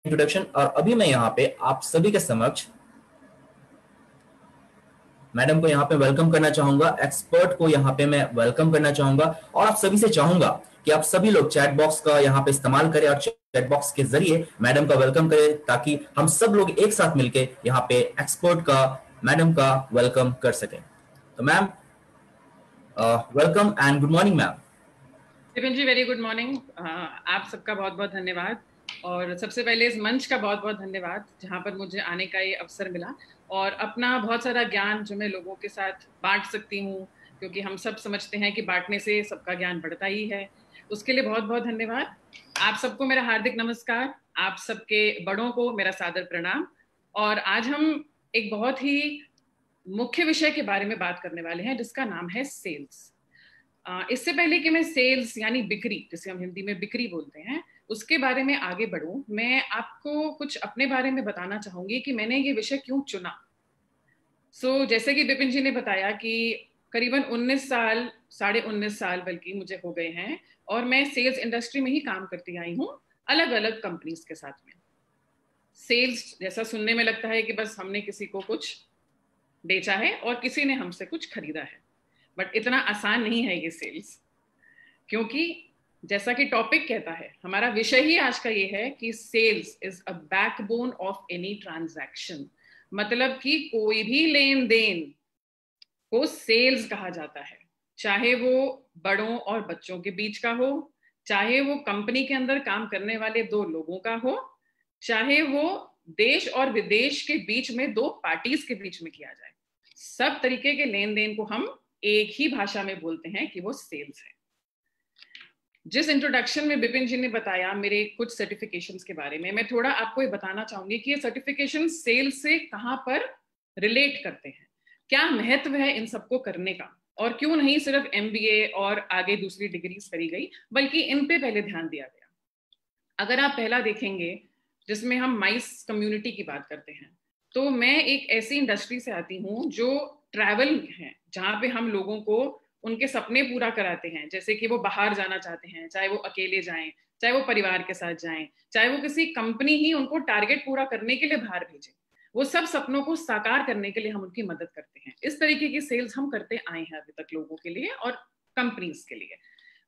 Introduction. और अभी मैं यहाँ पे आप सभी के समक्ष मैडम को यहाँ पे वेलकम करना चाहूंगा, एक्सपर्ट को यहाँ पे मैं वेलकम करना चाहूंगा और आप सभी से चाहूंगा कि आप सभी लोग चैट बॉक्स का यहाँ पे इस्तेमाल करें और चैट बॉक्स के जरिए मैडम का वेलकम करें, ताकि हम सब लोग एक साथ मिलके यहाँ पे एक्सपर्ट का, मैडम का वेलकम कर सकें। तो ma'am, welcome and good morning ma'am. Vipin ji, very good morning. आप सबका बहुत बहुत धन्यवाद। और सबसे पहले इस मंच का बहुत बहुत धन्यवाद जहाँ पर मुझे आने का ये अवसर मिला और अपना बहुत सारा ज्ञान जो मैं लोगों के साथ बांट सकती हूँ, क्योंकि हम सब समझते हैं कि बांटने से सबका ज्ञान बढ़ता ही है। उसके लिए बहुत बहुत धन्यवाद। आप सबको मेरा हार्दिक नमस्कार। आप सबके बड़ों को मेरा सादर प्रणाम। और आज हम एक बहुत ही मुख्य विषय के बारे में बात करने वाले हैं, जिसका नाम है सेल्स। इससे पहले कि मैं सेल्स यानी बिक्री, जिसे हम हिंदी में बिक्री बोलते हैं, उसके बारे में आगे बढ़ूं, मैं आपको कुछ अपने बारे में बताना चाहूंगी कि मैंने ये विषय क्यों चुना। जैसे कि विपिन जी ने बताया कि करीबन 19 साल, 19.5 साल बल्कि मुझे हो गए हैं और मैं सेल्स इंडस्ट्री में ही काम करती आई हूँ, अलग अलग कंपनीज के साथ में। सेल्स जैसा सुनने में लगता है कि बस हमने किसी को कुछ बेचा है और किसी ने हमसे कुछ खरीदा है, बट इतना आसान नहीं है ये सेल्स। क्योंकि जैसा कि टॉपिक कहता है, हमारा विषय ही आज का ये है कि sales is a backbone of any transaction. मतलब कि कोई भी लेन देन को सेल्स कहा जाता है, चाहे वो बड़ों और बच्चों के बीच का हो, चाहे वो कंपनी के अंदर काम करने वाले दो लोगों का हो, चाहे वो देश और विदेश के बीच में दो पार्टीज के बीच में किया जाए। सब तरीके के लेन देन को हम एक ही भाषा में बोलते हैं कि वो सेल्स है। जिस इंट्रोडक्शन में विपिन जी ने बताया मेरे कुछ सर्टिफिकेशंस के बारे में, मैं थोड़ा आपको ये बताना चाहूंगी कि ये सर्टिफिकेशन सेल्स से कहां पर रिलेट करते हैं, क्या महत्व है इन सबको करने का, और क्यों नहीं सिर्फ एमबीए और आगे दूसरी डिग्रीज करी गई, बल्कि इन पे पहले ध्यान दिया गया। अगर आप पहला देखेंगे, जिसमें हम माइस कम्युनिटी की बात करते हैं, तो मैं एक ऐसी इंडस्ट्री से आती हूँ जो ट्रैवल है, जहाँ पे हम लोगों को उनके सपने पूरा कराते हैं। जैसे कि वो बाहर जाना चाहते हैं, चाहे वो अकेले जाएं, चाहे वो परिवार के साथ जाएं, चाहे वो किसी कंपनी ही उनको टारगेट पूरा करने के लिए बाहर भेजे, वो सब सपनों को साकार करने के लिए हम उनकी मदद करते हैं। इस तरीके की सेल्स हम करते आए हैं अभी तक लोगों के लिए और कंपनीज के लिए।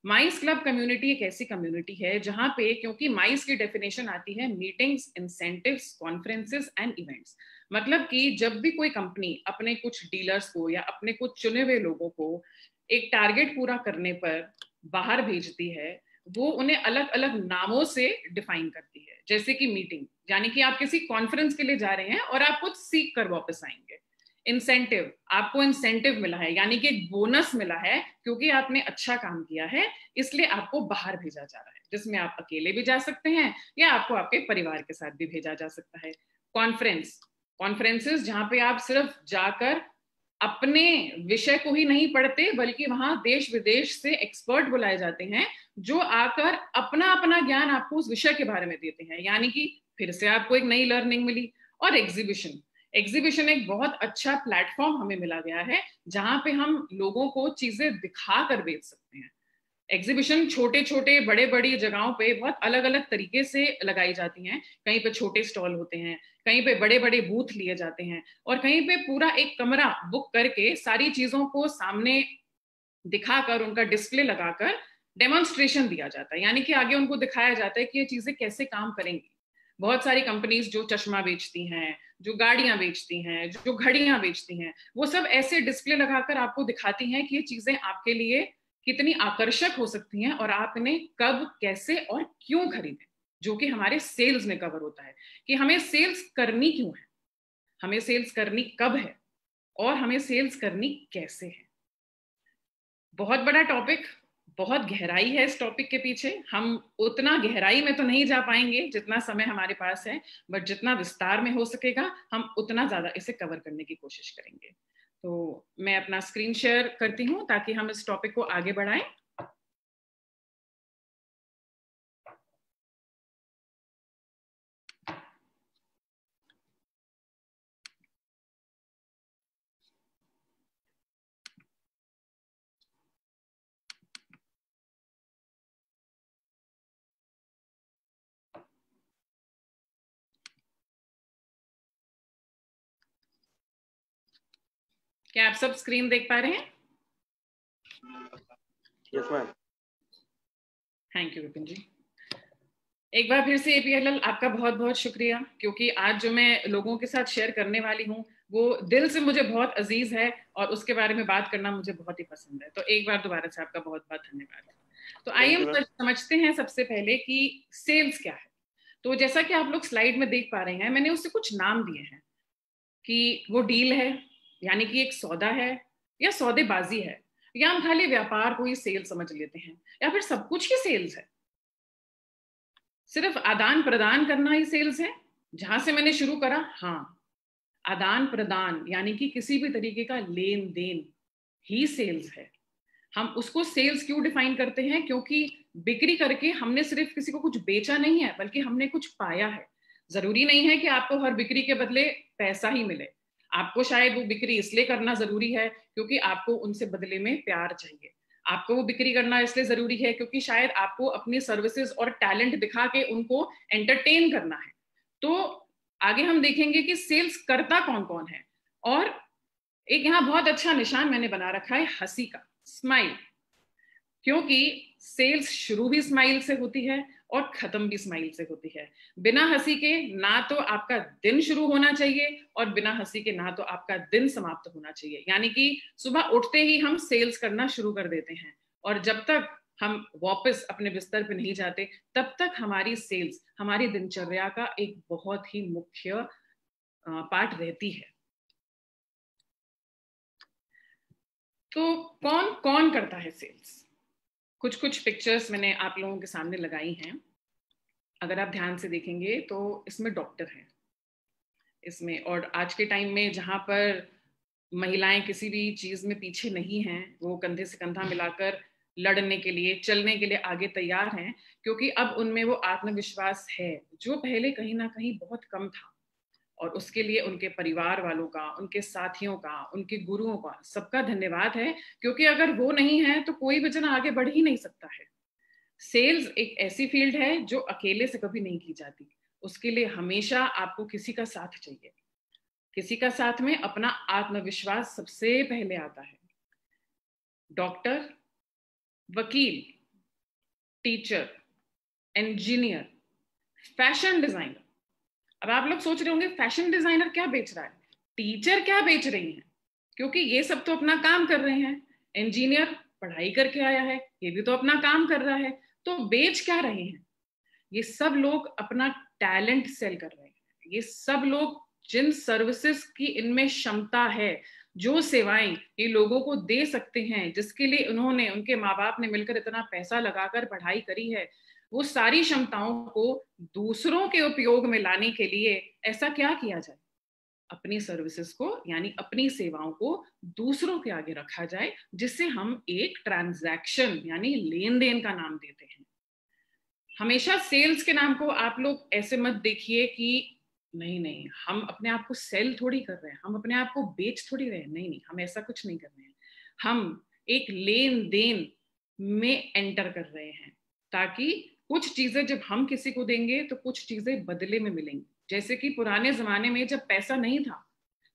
माइस क्लब कम्युनिटी एक ऐसी कम्युनिटी है जहां पे, क्योंकि माइस की डेफिनेशन आती है meetings, incentives, conferences and events. मतलब कि जब भी कोई कंपनी अपने कुछ डीलर्स को या अपने कुछ चुने हुए लोगों को एक टारगेट पूरा करने पर बाहर भेजती है, वो उन्हें अलग अलग नामों से डिफाइन करती है। जैसे कि मीटिंग, यानी कि आप किसी कॉन्फ्रेंस के लिए जा रहे हैं और आप कुछ सीख कर वापस आएंगे। इंसेंटिव, आपको इंसेंटिव मिला है, यानी कि एक बोनस मिला है, क्योंकि आपने अच्छा काम किया है, इसलिए आपको बाहर भेजा जा रहा है, जिसमें आप अकेले भी जा सकते हैं या आपको आपके परिवार के साथ भी भेजा जा सकता है। कॉन्फ्रेंस, कॉन्फ्रेंसेस जहां पे आप सिर्फ जाकर अपने विषय को ही नहीं पढ़ते, बल्कि वहां देश विदेश से एक्सपर्ट बुलाए जाते हैं, जो आकर अपना अपना ज्ञान आपको उस विषय के बारे में देते हैं, यानी कि फिर से आपको एक नई लर्निंग मिली। और एग्जीबिशन, एग्जीबिशन एक बहुत अच्छा प्लेटफॉर्म हमें मिला गया है, जहां पे हम लोगों को चीजें दिखा कर बेच सकते हैं। एग्जीबिशन छोटे छोटे बड़े बड़ी जगहों पे बहुत अलग अलग तरीके से लगाई जाती हैं। कहीं पे छोटे स्टॉल होते हैं, कहीं पे बड़े बड़े बूथ लिए जाते हैं, और कहीं पे पूरा एक कमरा बुक करके सारी चीजों को सामने दिखाकर, उनका डिस्प्ले लगाकर डेमोन्स्ट्रेशन दिया जाता है, यानी कि आगे उनको दिखाया जाता है कि ये चीजें कैसे काम करेंगी। बहुत सारी कंपनीज जो चश्मा बेचती हैं, जो गाड़ियां बेचती हैं, जो घड़ियां बेचती हैं, वो सब ऐसे डिस्प्ले लगाकर आपको दिखाती हैं कि ये चीजें आपके लिए कितनी आकर्षक हो सकती हैं और आप इन्हें कब, कैसे और क्यों खरीदें, जो कि हमारे सेल्स में कवर होता है कि हमें सेल्स करनी क्यों है, हमें सेल्स करनी कब है और हमें सेल्स करनी कैसे है। बहुत बड़ा टॉपिक, बहुत गहराई है इस टॉपिक के पीछे। हम उतना गहराई में तो नहीं जा पाएंगे जितना समय हमारे पास है, बट जितना विस्तार में हो सकेगा हम उतना ज्यादा इसे कवर करने की कोशिश करेंगे। तो मैं अपना स्क्रीन शेयर करती हूँ ताकि हम इस टॉपिक को आगे बढ़ाएं। क्या आप सब स्क्रीन देख पा रहे हैं? Yes ma'am. Thank you Vipin ji. एक बार फिर से APLL आपका बहुत बहुत शुक्रिया, क्योंकि आज जो मैं लोगों के साथ शेयर करने वाली हूँ वो दिल से मुझे बहुत अजीज है और उसके बारे में बात करना मुझे बहुत ही पसंद है। तो एक बार दोबारा से आपका बहुत बहुत धन्यवाद। तो आइए हम समझते हैं सबसे पहले कि सेल्स क्या है। तो जैसा कि आप लोग स्लाइड में देख पा रहे हैं, मैंने उससे कुछ नाम दिए हैं कि वो डील है, यानी कि एक सौदा है, या सौदेबाजी है, या हम खाली व्यापार को ही सेल समझ लेते हैं, या फिर सब कुछ ही सेल्स है। सिर्फ आदान प्रदान करना ही सेल्स है? जहां से मैंने शुरू करा, हाँ, आदान प्रदान यानी कि किसी भी तरीके का लेन देन ही सेल्स है। हम उसको सेल्स क्यों डिफाइन करते हैं? क्योंकि बिक्री करके हमने सिर्फ किसी को कुछ बेचा नहीं है, बल्कि हमने कुछ पाया है। जरूरी नहीं है कि आपको हर बिक्री के बदले पैसा ही मिले। आपको शायद वो बिक्री इसलिए करना जरूरी है क्योंकि आपको उनसे बदले में प्यार चाहिए। आपको वो बिक्री करना इसलिए जरूरी है क्योंकि शायद आपको अपनी सर्विसेज और टैलेंट दिखा के उनको एंटरटेन करना है। तो आगे हम देखेंगे कि सेल्स करता कौन कौन है। और एक यहाँ बहुत अच्छा निशान मैंने बना रखा है, हंसी का, स्माइल। क्योंकि सेल्स शुरू भी स्माइल से होती है और खत्म भी स्माइल से होती है। बिना हंसी के ना तो आपका दिन शुरू होना चाहिए और बिना हंसी के ना तो आपका दिन समाप्त होना चाहिए। यानी कि सुबह उठते ही हम सेल्स करना शुरू कर देते हैं और जब तक हम वापस अपने बिस्तर पे नहीं जाते तब तक हमारी सेल्स हमारी दिनचर्या का एक बहुत ही मुख्य पार्ट रहती है। तो कौन कौन करता है सेल्स? कुछ कुछ पिक्चर्स मैंने आप लोगों के सामने लगाई हैं। अगर आप ध्यान से देखेंगे तो इसमें डॉक्टर हैं इसमें, और आज के टाइम में जहां पर महिलाएं किसी भी चीज में पीछे नहीं हैं, वो कंधे से कंधा मिलाकर लड़ने के लिए, चलने के लिए आगे तैयार हैं, क्योंकि अब उनमें वो आत्मविश्वास है जो पहले कहीं ना कहीं बहुत कम था। और उसके लिए उनके परिवार वालों का, उनके साथियों का, उनके गुरुओं का, सबका धन्यवाद है, क्योंकि अगर वो नहीं है तो कोई भी जना आगे बढ़ ही नहीं सकता है। सेल्स एक ऐसी फील्ड है जो अकेले से कभी नहीं की जाती। उसके लिए हमेशा आपको किसी का साथ चाहिए। किसी का साथ में अपना आत्मविश्वास सबसे पहले आता है। डॉक्टर, वकील, टीचर, इंजीनियर, फैशन डिजाइनर। अब आप लोग सोच रहे होंगे फैशन डिजाइनर क्या बेच रहा है, टीचर क्या बेच रही हैं, क्योंकि ये सब तो अपना काम कर रहे हैं। इंजीनियर पढ़ाई करके आया है, ये भी तो अपना काम कर रहा है। तो बेच क्या रहे हैं? ये सब लोग अपना टैलेंट सेल कर रहे हैं। ये सब लोग जिन सर्विसेज की इनमें क्षमता है, जो सेवाएं ये लोगों को दे सकते हैं, जिसके लिए उन्होंने, उनके माँ बाप ने मिलकर इतना पैसा लगाकर पढ़ाई करी है, वो सारी क्षमताओं को दूसरों के उपयोग में लाने के लिए ऐसा क्या किया जाए? अपनी सर्विसेज को यानी अपनी सेवाओं को दूसरों के आगे रखा जाए, जिससे हम एक ट्रांजैक्शन यानी लेन देन का नाम देते हैं। हमेशा सेल्स के नाम को आप लोग ऐसे मत देखिए कि नहीं नहीं हम अपने आप को सेल थोड़ी कर रहे हैं, हम अपने आप को बेच थोड़ी रहे हैं। नहीं नहीं, हम ऐसा कुछ नहीं कर रहे हैं। हम एक लेन देन में एंटर कर रहे हैं, ताकि कुछ चीजें जब हम किसी को देंगे तो कुछ चीजें बदले में मिलेंगी। जैसे कि पुराने जमाने में जब पैसा नहीं था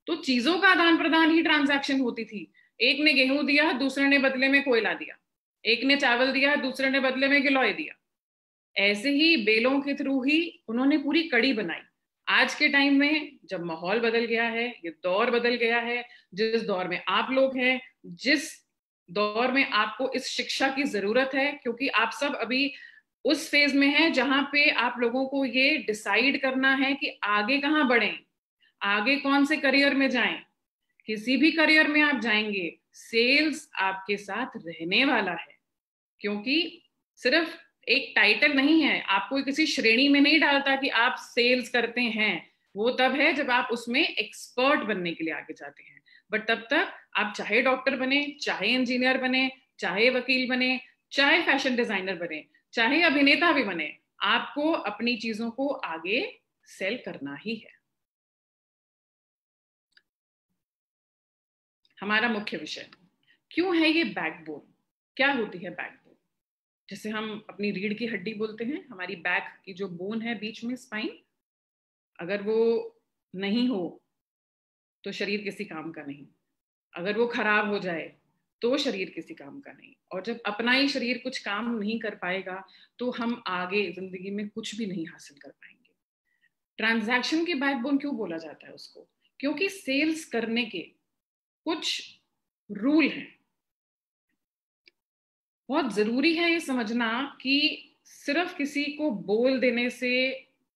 तो चीजों का आदान प्रदान ही ट्रांजैक्शन होती थी। एक ने गेहूं दिया, दूसरे ने बदले में कोयला दिया। एक ने चावल दिया, दूसरे ने बदले में गिलोय दिया। ऐसे ही बेलों के थ्रू ही उन्होंने पूरी कड़ी बनाई। आज के टाइम में जब माहौल बदल गया है, ये दौर बदल गया है, जिस दौर में आप लोग हैं, जिस दौर में आपको इस शिक्षा की जरूरत है, क्योंकि आप सब अभी उस फेज में हैं जहां पे आप लोगों को ये डिसाइड करना है कि आगे कहां बढ़ें, आगे कौन से करियर में जाएं। किसी भी करियर में आप जाएंगे, सेल्स आपके साथ रहने वाला है, क्योंकि सिर्फ एक टाइटल नहीं है, आपको किसी श्रेणी में नहीं डालता कि आप सेल्स करते हैं। वो तब है जब आप उसमें एक्सपर्ट बनने के लिए आगे जाते हैं। बट तब तक आप चाहे डॉक्टर बने, चाहे इंजीनियर बने, चाहे वकील बने, चाहे फैशन डिजाइनर बने, चाहे अभिनेता भी बने, आपको अपनी चीजों को आगे सेल करना ही है। हमारा मुख्य विषय क्यों है ये बैकबोन? क्या होती है बैकबोन? जैसे हम अपनी रीढ़ की हड्डी बोलते हैं, हमारी बैक की जो बोन है बीच में, स्पाइन, अगर वो नहीं हो तो शरीर किसी काम का नहीं। अगर वो खराब हो जाए तो शरीर किसी काम का नहीं, और जब अपना ही शरीर कुछ काम नहीं कर पाएगा तो हम आगे जिंदगी में कुछ भी नहीं हासिल कर पाएंगे। ट्रांजैक्शन की बैकबोन क्यों बोला जाता है उसको? क्योंकि सेल्स करने के कुछ रूल हैं। बहुत जरूरी है ये समझना कि सिर्फ किसी को बोल देने से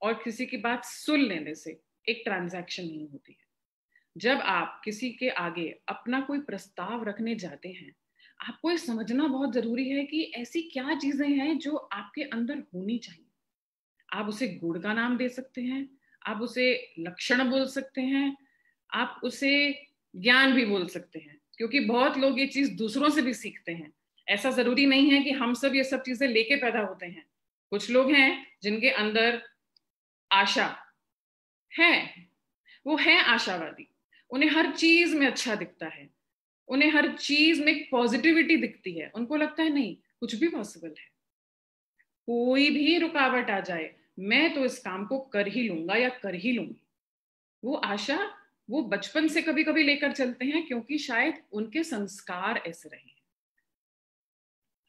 और किसी की बात सुन लेने से एक ट्रांजैक्शन नहीं होती है। जब आप किसी के आगे अपना कोई प्रस्ताव रखने जाते हैं, आपको ये समझना बहुत जरूरी है कि ऐसी क्या चीजें हैं जो आपके अंदर होनी चाहिए। आप उसे गुण का नाम दे सकते हैं, आप उसे लक्षण बोल सकते हैं, आप उसे ज्ञान भी बोल सकते हैं, क्योंकि बहुत लोग ये चीज दूसरों से भी सीखते हैं। ऐसा जरूरी नहीं है कि हम सब ये सब चीजें लेके पैदा होते हैं। कुछ लोग हैं जिनके अंदर आशा है, वो है आशावादी, उन्हें हर चीज में अच्छा दिखता है, उन्हें हर चीज में पॉजिटिविटी दिखती है, उनको लगता है नहीं कुछ भी पॉसिबल है, कोई भी रुकावट आ जाए मैं तो इस काम को कर ही लूंगा या कर ही लूंगी। वो आशा वो बचपन से कभी कभी लेकर चलते हैं, क्योंकि शायद उनके संस्कार ऐसे रहे हैं।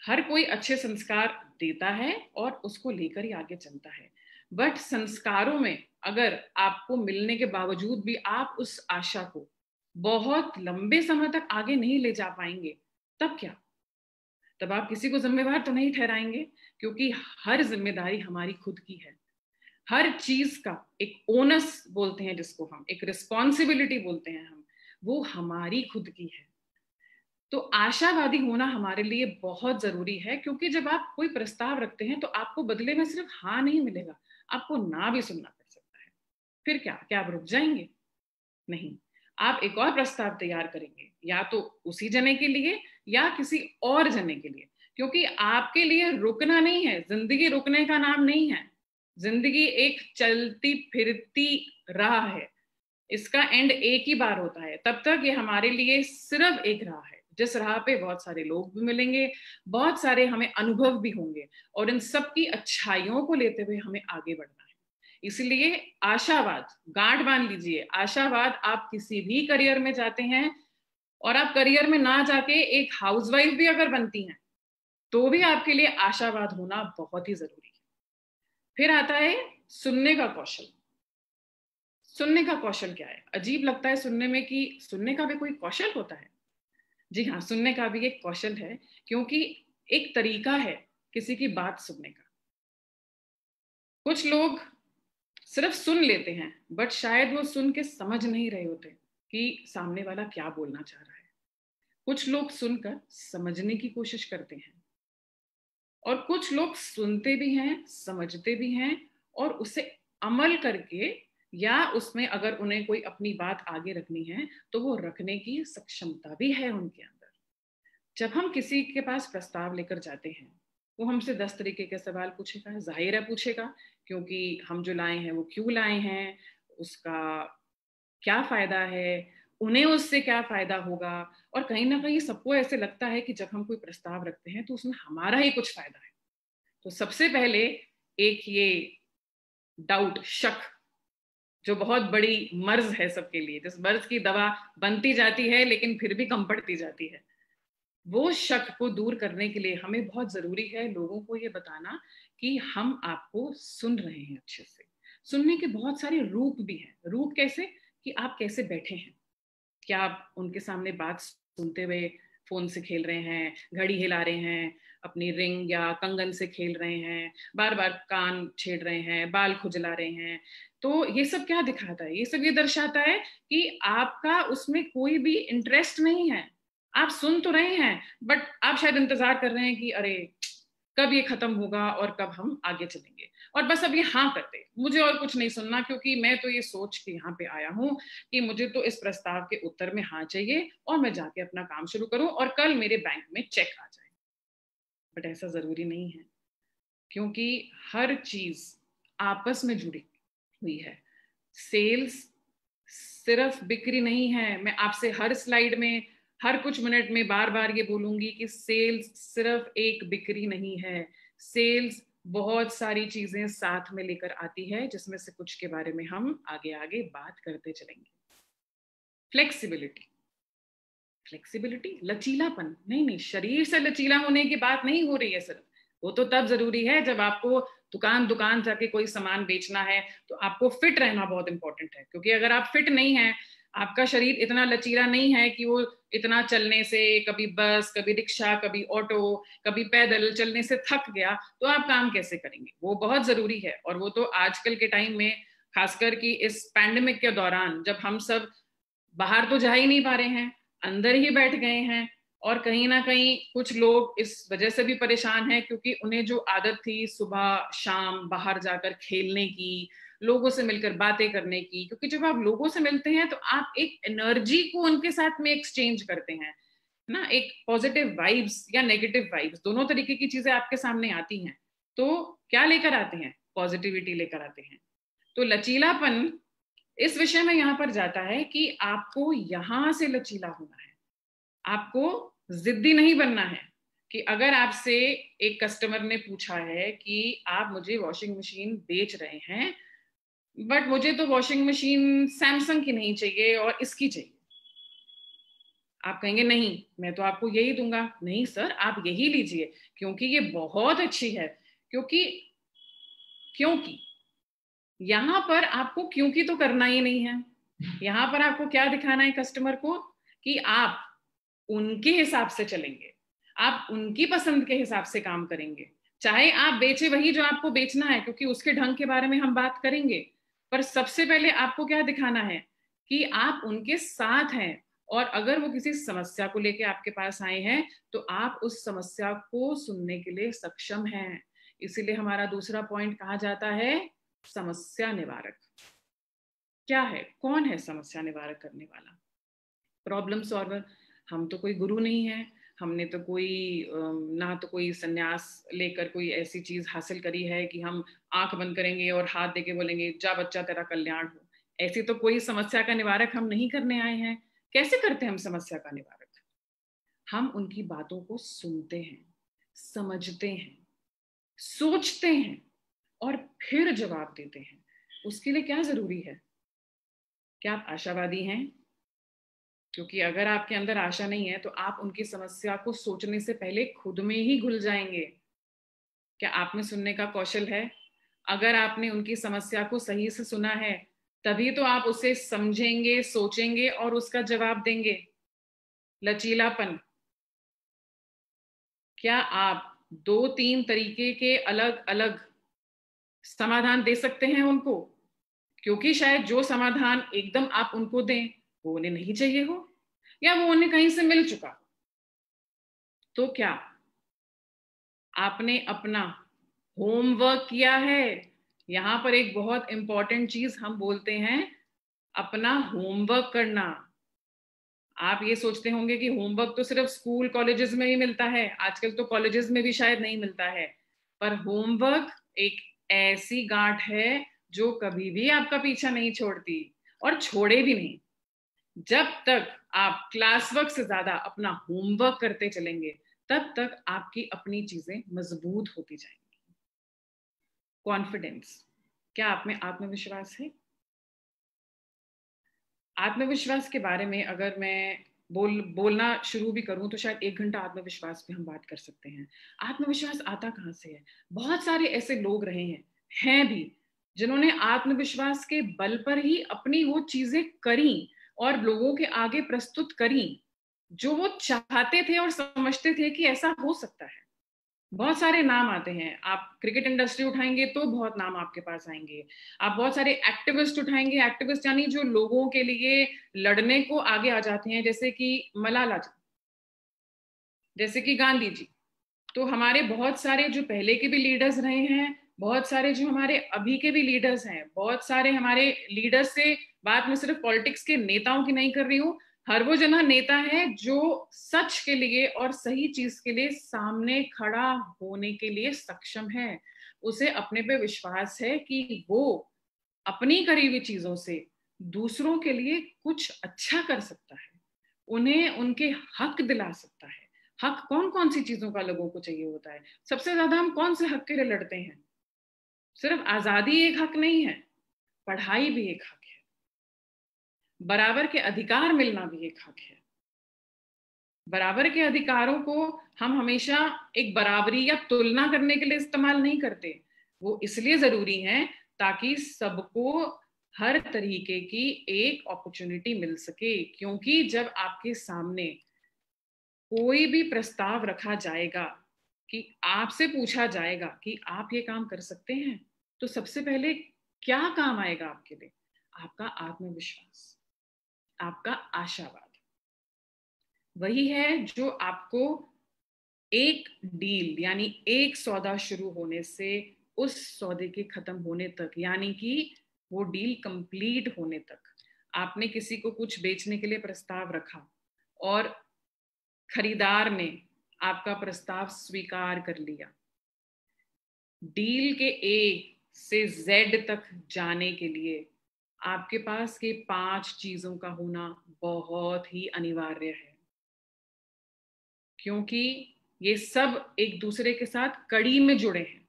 हर कोई अच्छे संस्कार देता है और उसको लेकर ही आगे चलता है, बट संस्कारों में अगर आपको मिलने के बावजूद भी आप उस आशा को बहुत लंबे समय तक आगे नहीं ले जा पाएंगे, तब क्या? तब आप किसी को जिम्मेवार तो नहीं ठहराएंगे, क्योंकि हर जिम्मेदारी हमारी खुद की है। हर चीज का एक ओनस बोलते हैं जिसको हम, एक रिस्पॉन्सिबिलिटी बोलते हैं हम, वो हमारी खुद की है। तो आशावादी होना हमारे लिए बहुत जरूरी है, क्योंकि जब आप कोई प्रस्ताव रखते हैं तो आपको बदले में सिर्फ हाँ नहीं मिलेगा, आपको ना भी सुनना पड़ सकता है। फिर क्या क्या आप रुक जाएंगे? नहीं, आप एक और प्रस्ताव तैयार करेंगे, या तो उसी जने के लिए या किसी और जने के लिए, क्योंकि आपके लिए रुकना नहीं है, जिंदगी रुकने का नाम नहीं है। जिंदगी एक चलती फिरती राह है, इसका एंड एक ही बार होता है। तब तक ये हमारे लिए सिर्फ एक राह है, जिस राह पे बहुत सारे लोग भी मिलेंगे, बहुत सारे हमें अनुभव भी होंगे, और इन सब की अच्छाइयों को लेते हुए हमें आगे बढ़ना है। इसलिए आशावाद गांठ बांध लीजिए। आशावाद, आप किसी भी करियर में जाते हैं और आप करियर में ना जाके एक हाउसवाइफ भी अगर बनती हैं तो भी आपके लिए आशावाद होना बहुत ही जरूरी है। फिर आता है सुनने का कौशल। सुनने का कौशल क्या है? अजीब लगता है सुनने में कि सुनने का भी कोई कौशल होता है। जी हाँ, सुनने का भी एक कौशल है, क्योंकि एक तरीका है किसी की बात सुनने का। कुछ लोग सिर्फ सुन लेते हैं, बट शायद वो सुन के समझ नहीं रहे होते कि सामने वाला क्या बोलना चाह रहा है। कुछ लोग सुनकर समझने की कोशिश करते हैं, और कुछ लोग सुनते भी हैं, समझते भी हैं, और उसे अमल करके, या उसमें अगर उन्हें कोई अपनी बात आगे रखनी है तो वो रखने की सक्षमता भी है उनके अंदर। जब हम किसी के पास प्रस्ताव लेकर जाते हैं, वो हमसे 10 तरीके के सवाल पूछेगा, जाहिर है पूछेगा, क्योंकि हम जो लाए हैं वो क्यों लाए हैं, उसका क्या फायदा है, उन्हें उससे क्या फायदा होगा। और कहीं ना कहीं सबको ऐसे लगता है कि जब हम कोई प्रस्ताव रखते हैं तो उसमें हमारा ही कुछ फायदा है। तो सबसे पहले एक ये डाउट, शक, जो बहुत बड़ी मर्ज है सबके लिए, जिस मर्ज की दवा बनती जाती है लेकिन फिर भी कम पड़ती जाती है, वो शक को दूर करने के लिए हमें बहुत जरूरी है लोगों को ये बताना कि हम आपको सुन रहे हैं अच्छे से। सुनने के बहुत सारे रूप भी हैं। रूप कैसे? कि आप कैसे बैठे हैं, क्या आप उनके सामने बात सुनते हुए फोन से खेल रहे हैं, घड़ी हिला रहे हैं, अपनी रिंग या कंगन से खेल रहे हैं, बार बार कान छेड़ रहे हैं, बाल खुजला रहे हैं। तो ये सब क्या दिखाता है? ये सब ये दर्शाता है कि आपका उसमें कोई भी इंटरेस्ट नहीं है। आप सुन तो रहे हैं, बट आप शायद इंतजार कर रहे हैं कि अरे कब ये खत्म होगा और कब हम आगे चलेंगे, और बस अब ये हाँ करते, मुझे और कुछ नहीं सुनना, क्योंकि मैं तो ये सोच के यहाँ पे आया हूँ कि मुझे तो इस प्रस्ताव के उत्तर में हाँ चाहिए और मैं जाके अपना काम शुरू करूं और कल मेरे बैंक में चेक आ जाए। बट ऐसा जरूरी नहीं है, क्योंकि हर चीज आपस में जुड़ी हुई है। सेल्स सिर्फ बिक्री नहीं है। मैं आपसे हर स्लाइड में, हर कुछ मिनट में बार बार ये बोलूंगी कि सेल्स सिर्फ एक बिक्री नहीं है। सेल्स बहुत सारी चीजें साथ में लेकर आती है, जिसमें से कुछ के बारे में हम आगे आगे बात करते चलेंगे। फ्लेक्सिबिलिटी, फ्लेक्सिबिलिटी, लचीलापन, नहीं नहीं, शरीर से लचीला होने की बात नहीं हो रही है सिर्फ। वो तो तब जरूरी है जब आपको दुकान दुकान जाके कोई सामान बेचना है, तो आपको फिट रहना बहुत इंपॉर्टेंट है, क्योंकि अगर आप फिट नहीं है, आपका शरीर इतना लचीला नहीं है कि वो इतना चलने से, कभी बस, कभी रिक्शा, कभी ऑटो, कभी पैदल चलने से थक गया, तो आप काम कैसे करेंगे? वो बहुत जरूरी है। और वो तो आजकल के टाइम में, खासकर कि इस पैंडेमिक के दौरान, जब हम सब बाहर तो जा ही नहीं पा रहे हैं, अंदर ही बैठ गए हैं, और कहीं ना कहीं कुछ लोग इस वजह से भी परेशान हैं क्योंकि उन्हें जो आदत थी सुबह शाम बाहर जाकर खेलने की, लोगों से मिलकर बातें करने की, क्योंकि जब आप लोगों से मिलते हैं तो आप एक एनर्जी को उनके साथ में एक्सचेंज करते हैं ना, एक पॉजिटिव वाइब्स या नेगेटिव वाइब्स, दोनों तरीके की चीजें आपके सामने आती हैं। तो क्या लेकर आते हैं? पॉजिटिविटी लेकर आते हैं। तो लचीलापन इस विषय में यहां पर जाता है कि आपको यहां से लचीला होना है, आपको जिद्दी नहीं बनना है। कि अगर आपसे एक कस्टमर ने पूछा है कि आप मुझे वॉशिंग मशीन बेच रहे हैं, बट मुझे तो वॉशिंग मशीन सैमसंग की नहीं चाहिए और इसकी चाहिए, आप कहेंगे नहीं मैं तो आपको यही दूंगा। नहीं सर, आप यही लीजिए क्योंकि ये बहुत अच्छी है। क्योंकि क्योंकि यहां पर आपको क्योंकि तो करना ही नहीं है। यहां पर आपको क्या दिखाना है कस्टमर को? कि आप उनके हिसाब से चलेंगे, आप उनकी पसंद के हिसाब से काम करेंगे, चाहे आप बेचे वही जो आपको बेचना है, क्योंकि उसके ढंग के बारे में हम बात करेंगे। पर सबसे पहले आपको क्या दिखाना है? कि आप उनके साथ हैं, और अगर वो किसी समस्या को लेके आपके पास आए हैं तो आप उस समस्या को सुनने के लिए सक्षम हैं। इसीलिए हमारा दूसरा पॉइंट कहा जाता है समस्या निवारक। क्या है, कौन है समस्या निवारक करने वाला? Problem solver. हम तो कोई गुरु नहीं है, हमने तो कोई ना तो कोई संन्यास लेकर कोई ऐसी चीज हासिल करी है कि हम आंख बंद करेंगे और हाथ देके बोलेंगे जा बच्चा तेरा कल्याण हो। ऐसी तो कोई समस्या का निवारक हम नहीं करने आए हैं। कैसे करते हैं हम समस्या का निवारक? हम उनकी बातों को सुनते हैं, समझते हैं, सोचते हैं, और फिर जवाब देते हैं। उसके लिए क्या जरूरी है? क्या आप आशावादी हैं? क्योंकि अगर आपके अंदर आशा नहीं है तो आप उनकी समस्या को सोचने से पहले खुद में ही घुल जाएंगे। क्या आप में सुनने का कौशल है? अगर आपने उनकी समस्या को सही से सुना है, तभी तो आप उसे समझेंगे, सोचेंगे और उसका जवाब देंगे। लचीलापन। क्या आप 2-3 तरीके के अलग अलग समाधान दे सकते हैं उनको? क्योंकि शायद जो समाधान एकदम आप उनको दें वो उन्हें नहीं चाहिए हो, या वो उन्हें कहीं से मिल चुका। तो क्या आपने अपना होमवर्क किया है? यहां पर एक बहुत इंपॉर्टेंट चीज हम बोलते हैं, अपना होमवर्क करना। आप ये सोचते होंगे कि होमवर्क तो सिर्फ स्कूल कॉलेजेस में ही मिलता है, आजकल तो कॉलेजेस में भी शायद नहीं मिलता है। पर होमवर्क एक ऐसी गांठ है जो कभी भी आपका पीछा नहीं छोड़ती, और छोड़े भी नहीं। जब तक आप क्लास वर्क से ज्यादा अपना होमवर्क करते चलेंगे, तब तक आपकी अपनी चीजें मजबूत होती जाएंगी। कॉन्फिडेंस। क्या आप में आत्मविश्वास है? आत्मविश्वास के बारे में अगर मैं बोलना शुरू भी करूं तो शायद 1 घंटा आत्मविश्वास पे हम बात कर सकते हैं। आत्मविश्वास आता कहां से है? बहुत सारे ऐसे लोग रहे हैं भी, जिन्होंने आत्मविश्वास के बल पर ही अपनी वो चीजें करी और लोगों के आगे प्रस्तुत करी जो वो चाहते थे और समझते थे कि ऐसा हो सकता है। बहुत सारे नाम आते हैं, आप क्रिकेट इंडस्ट्री उठाएंगे तो बहुत नाम आपके पास आएंगे। आप बहुत सारे एक्टिविस्ट उठाएंगे, एक्टिविस्ट यानी जो लोगों के लिए लड़ने को आगे आ जाते हैं, जैसे कि मलाला जी, जैसे कि गांधी जी। तो हमारे बहुत सारे जो पहले के भी लीडर्स रहे हैं, बहुत सारे जो हमारे अभी के भी लीडर्स हैं, बहुत सारे हमारे लीडर्स से बात मैं सिर्फ पॉलिटिक्स के नेताओं की नहीं कर रही हूँ, हर वो जना नेता है जो सच के लिए और सही चीज के लिए सामने खड़ा होने के लिए सक्षम है। उसे अपने पे विश्वास है कि वो अपनी करी हुई चीजों से दूसरों के लिए कुछ अच्छा कर सकता है, उन्हें उनके हक दिला सकता है। हक कौन कौन सी चीजों का लोगों को चाहिए होता है? सबसे ज्यादा हम कौन से हक के लिए लड़ते हैं? सिर्फ आजादी एक हक नहीं है, पढ़ाई भी एक हक है, बराबर के अधिकार मिलना भी एक हक है, बराबर के अधिकारों को हम हमेशा एक बराबरी या तुलना करने के लिए इस्तेमाल नहीं करते। वो इसलिए जरूरी है ताकि सबको हर तरीके की एक अपॉर्चुनिटी मिल सके, क्योंकि जब आपके सामने कोई भी प्रस्ताव रखा जाएगा, कि आपसे पूछा जाएगा कि आप ये काम कर सकते हैं, तो सबसे पहले क्या काम आएगा आपके लिए? आपका आत्मविश्वास, आपका आशावाद। वही है जो आपको एक डील यानी एक सौदा शुरू होने से उस सौदे के खत्म होने तक, यानी कि वो डील कंप्लीट होने तक, आपने किसी को कुछ बेचने के लिए प्रस्ताव रखा और खरीदार ने आपका प्रस्ताव स्वीकार कर लिया। डील के ए से जेड तक जाने के लिए आपके पास के 5 चीजों का होना बहुत ही अनिवार्य है, क्योंकि ये सब एक दूसरे के साथ कड़ी में जुड़े हैं।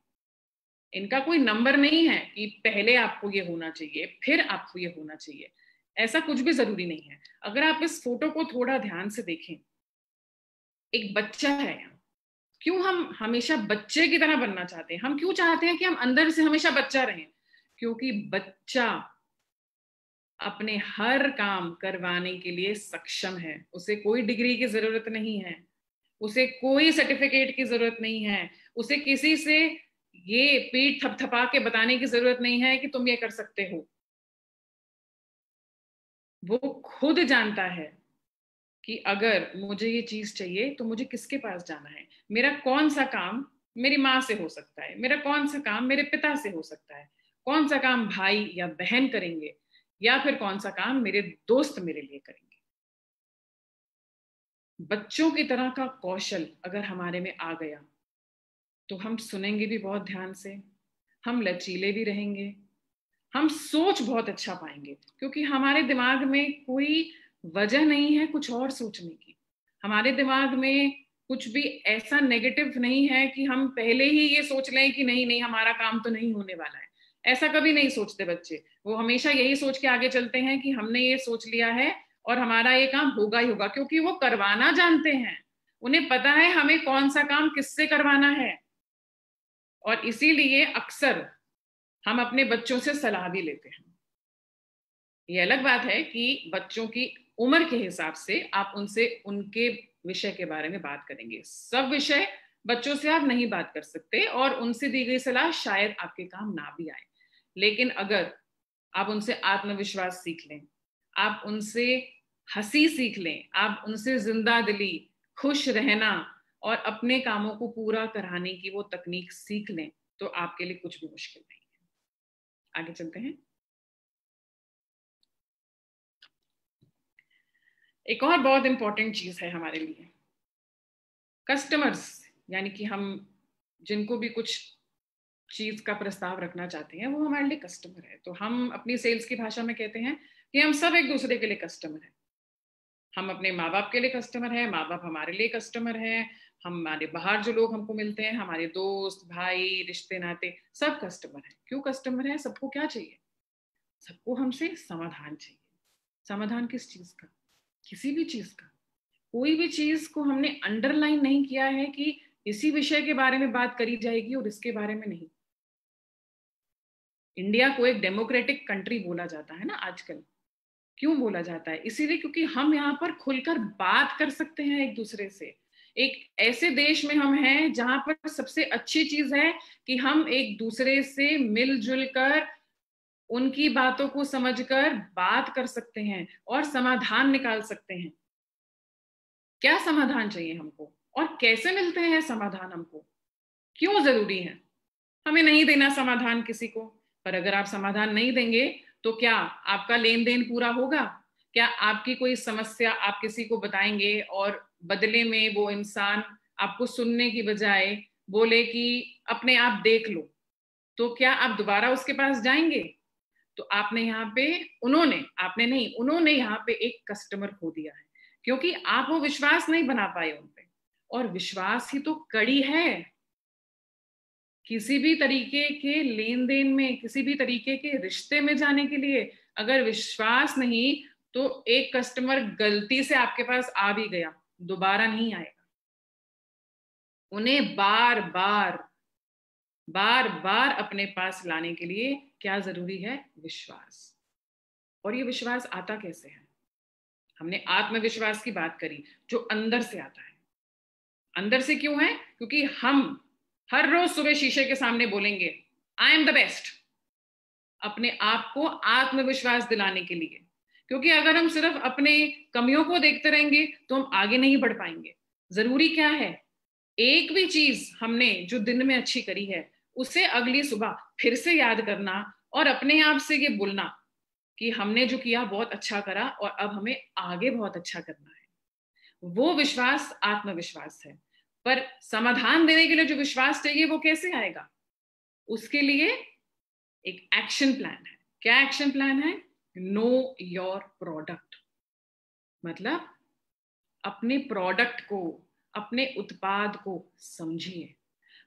इनका कोई नंबर नहीं है कि पहले आपको ये होना चाहिए फिर आपको ये होना चाहिए, ऐसा कुछ भी जरूरी नहीं है। अगर आप इस फोटो को थोड़ा ध्यान से देखें, एक बच्चा है। क्यों हम हमेशा बच्चे की तरह बनना चाहते हैं? हम क्यों चाहते हैं कि हम अंदर से हमेशा बच्चा रहें? क्योंकि बच्चा अपने हर काम करवाने के लिए सक्षम है। उसे कोई डिग्री की जरूरत नहीं है, उसे कोई सर्टिफिकेट की जरूरत नहीं है, उसे किसी से ये पीठ थपथपा के बताने की जरूरत नहीं है कि तुम ये कर सकते हो। वो खुद जानता है कि अगर मुझे ये चीज चाहिए तो मुझे किसके पास जाना है, मेरा कौन सा काम मेरी माँ से हो सकता है, मेरा कौन सा काम मेरे पिता से हो सकता है, कौन सा काम भाई या बहन करेंगे, या फिर कौन सा काम मेरे दोस्त मेरे लिए करेंगे। बच्चों की तरह का कौशल अगर हमारे में आ गया तो हम सुनेंगे भी बहुत ध्यान से, हम लचीले भी रहेंगे, हम सोच बहुत अच्छा पाएंगे, क्योंकि हमारे दिमाग में कोई वजह नहीं है कुछ और सोचने की। हमारे दिमाग में कुछ भी ऐसा नेगेटिव नहीं है कि हम पहले ही ये सोच लें कि नहीं नहीं हमारा काम तो नहीं होने वाला है। ऐसा कभी नहीं सोचते बच्चे। वो हमेशा यही सोच के आगे चलते हैं कि हमने ये सोच लिया है और हमारा ये काम होगा ही होगा, क्योंकि वो करवाना जानते हैं। उन्हें पता है हमें कौन सा काम किससे करवाना है। और इसीलिए अक्सर हम अपने बच्चों से सलाह भी लेते हैं। ये अलग बात है कि बच्चों की उम्र के हिसाब से आप उनसे उनके विषय के बारे में बात करेंगे। सब विषय बच्चों से आप नहीं बात कर सकते और उनसे दी गई सलाह शायद आपके काम ना भी आए। लेकिन अगर आप उनसे आत्मविश्वास सीख लें, आप उनसे हंसी सीख लें, आप उनसे जिंदा दिली, खुश रहना और अपने कामों को पूरा कराने की वो तकनीक सीख लें, तो आपके लिए कुछ भी मुश्किल नहीं है। आगे चलते हैं। एक और बहुत इंपॉर्टेंट चीज है हमारे लिए, कस्टमर्स। यानी कि हम जिनको भी कुछ चीज का प्रस्ताव रखना चाहते हैं वो हमारे लिए कस्टमर है। तो हम अपनी सेल्स की भाषा में कहते हैं कि हम सब एक दूसरे के लिए कस्टमर हैं। हम अपने माँ बाप के लिए कस्टमर हैं, माँ बाप हमारे लिए कस्टमर हैं, हमारे बाहर जो लोग हमको मिलते हैं, हमारे दोस्त भाई रिश्ते नाते, सब कस्टमर हैं। क्यों कस्टमर है? सबको क्या चाहिए? सबको हमसे समाधान चाहिए। समाधान किस चीज का? किसी भी चीज का। कोई भी चीज को हमने अंडरलाइन नहीं किया है कि इसी विषय के बारे में बात करी जाएगी और इसके बारे में नहीं। इंडिया को एक डेमोक्रेटिक कंट्री बोला जाता है ना आजकल। क्यों बोला जाता है? इसीलिए क्योंकि हम यहाँ पर खुलकर बात कर सकते हैं एक दूसरे से। एक ऐसे देश में हम हैं जहां पर सबसे अच्छी चीज है कि हम एक दूसरे से मिलजुल कर उनकी बातों को समझकर बात कर सकते हैं और समाधान निकाल सकते हैं। क्या समाधान चाहिए हमको और कैसे मिलते हैं समाधान हमको, क्यों जरूरी है? हमें नहीं देना समाधान किसी को, पर अगर आप समाधान नहीं देंगे तो क्या आपका लेन देन पूरा होगा? क्या आपकी कोई समस्या आप किसी को बताएंगे और बदले में वो इंसान आपको सुनने की बजाय बोले कि अपने आप देख लो, तो क्या आप दोबारा उसके पास जाएंगे? तो आपने यहाँ पे आपने नहीं, उन्होंने यहाँ पे एक कस्टमर खो दिया है, क्योंकि आप वो विश्वास नहीं बना पाए उन पे। और विश्वास ही तो कड़ी है किसी भी तरीके के लेन देन में, किसी भी तरीके के रिश्ते में जाने के लिए। अगर विश्वास नहीं तो एक कस्टमर गलती से आपके पास आ भी गया, दोबारा नहीं आएगा। उन्हें बार बार अपने पास लाने के लिए क्या जरूरी है? विश्वास। और ये विश्वास आता कैसे है? हमने आत्मविश्वास की बात करी, जो अंदर से आता है। अंदर से क्यों है? क्योंकि हम हर रोज सुबह शीशे के सामने बोलेंगे आई एम द बेस्ट, अपने आप को आत्मविश्वास दिलाने के लिए। क्योंकि अगर हम सिर्फ अपने कमियों को देखते रहेंगे तो हम आगे नहीं बढ़ पाएंगे। जरूरी क्या है? एक भी चीज हमने जो दिन में अच्छी करी है उसे अगली सुबह फिर से याद करना और अपने आप से ये बोलना कि हमने जो किया बहुत अच्छा करा और अब हमें आगे बहुत अच्छा करना है। वो विश्वास आत्मविश्वास है। पर समाधान देने के लिए जो विश्वास चाहिए वो कैसे आएगा? उसके लिए एक एक्शन प्लान है। क्या एक्शन प्लान है? Know your product. मतलब अपने प्रोडक्ट को, अपने उत्पाद को समझिए।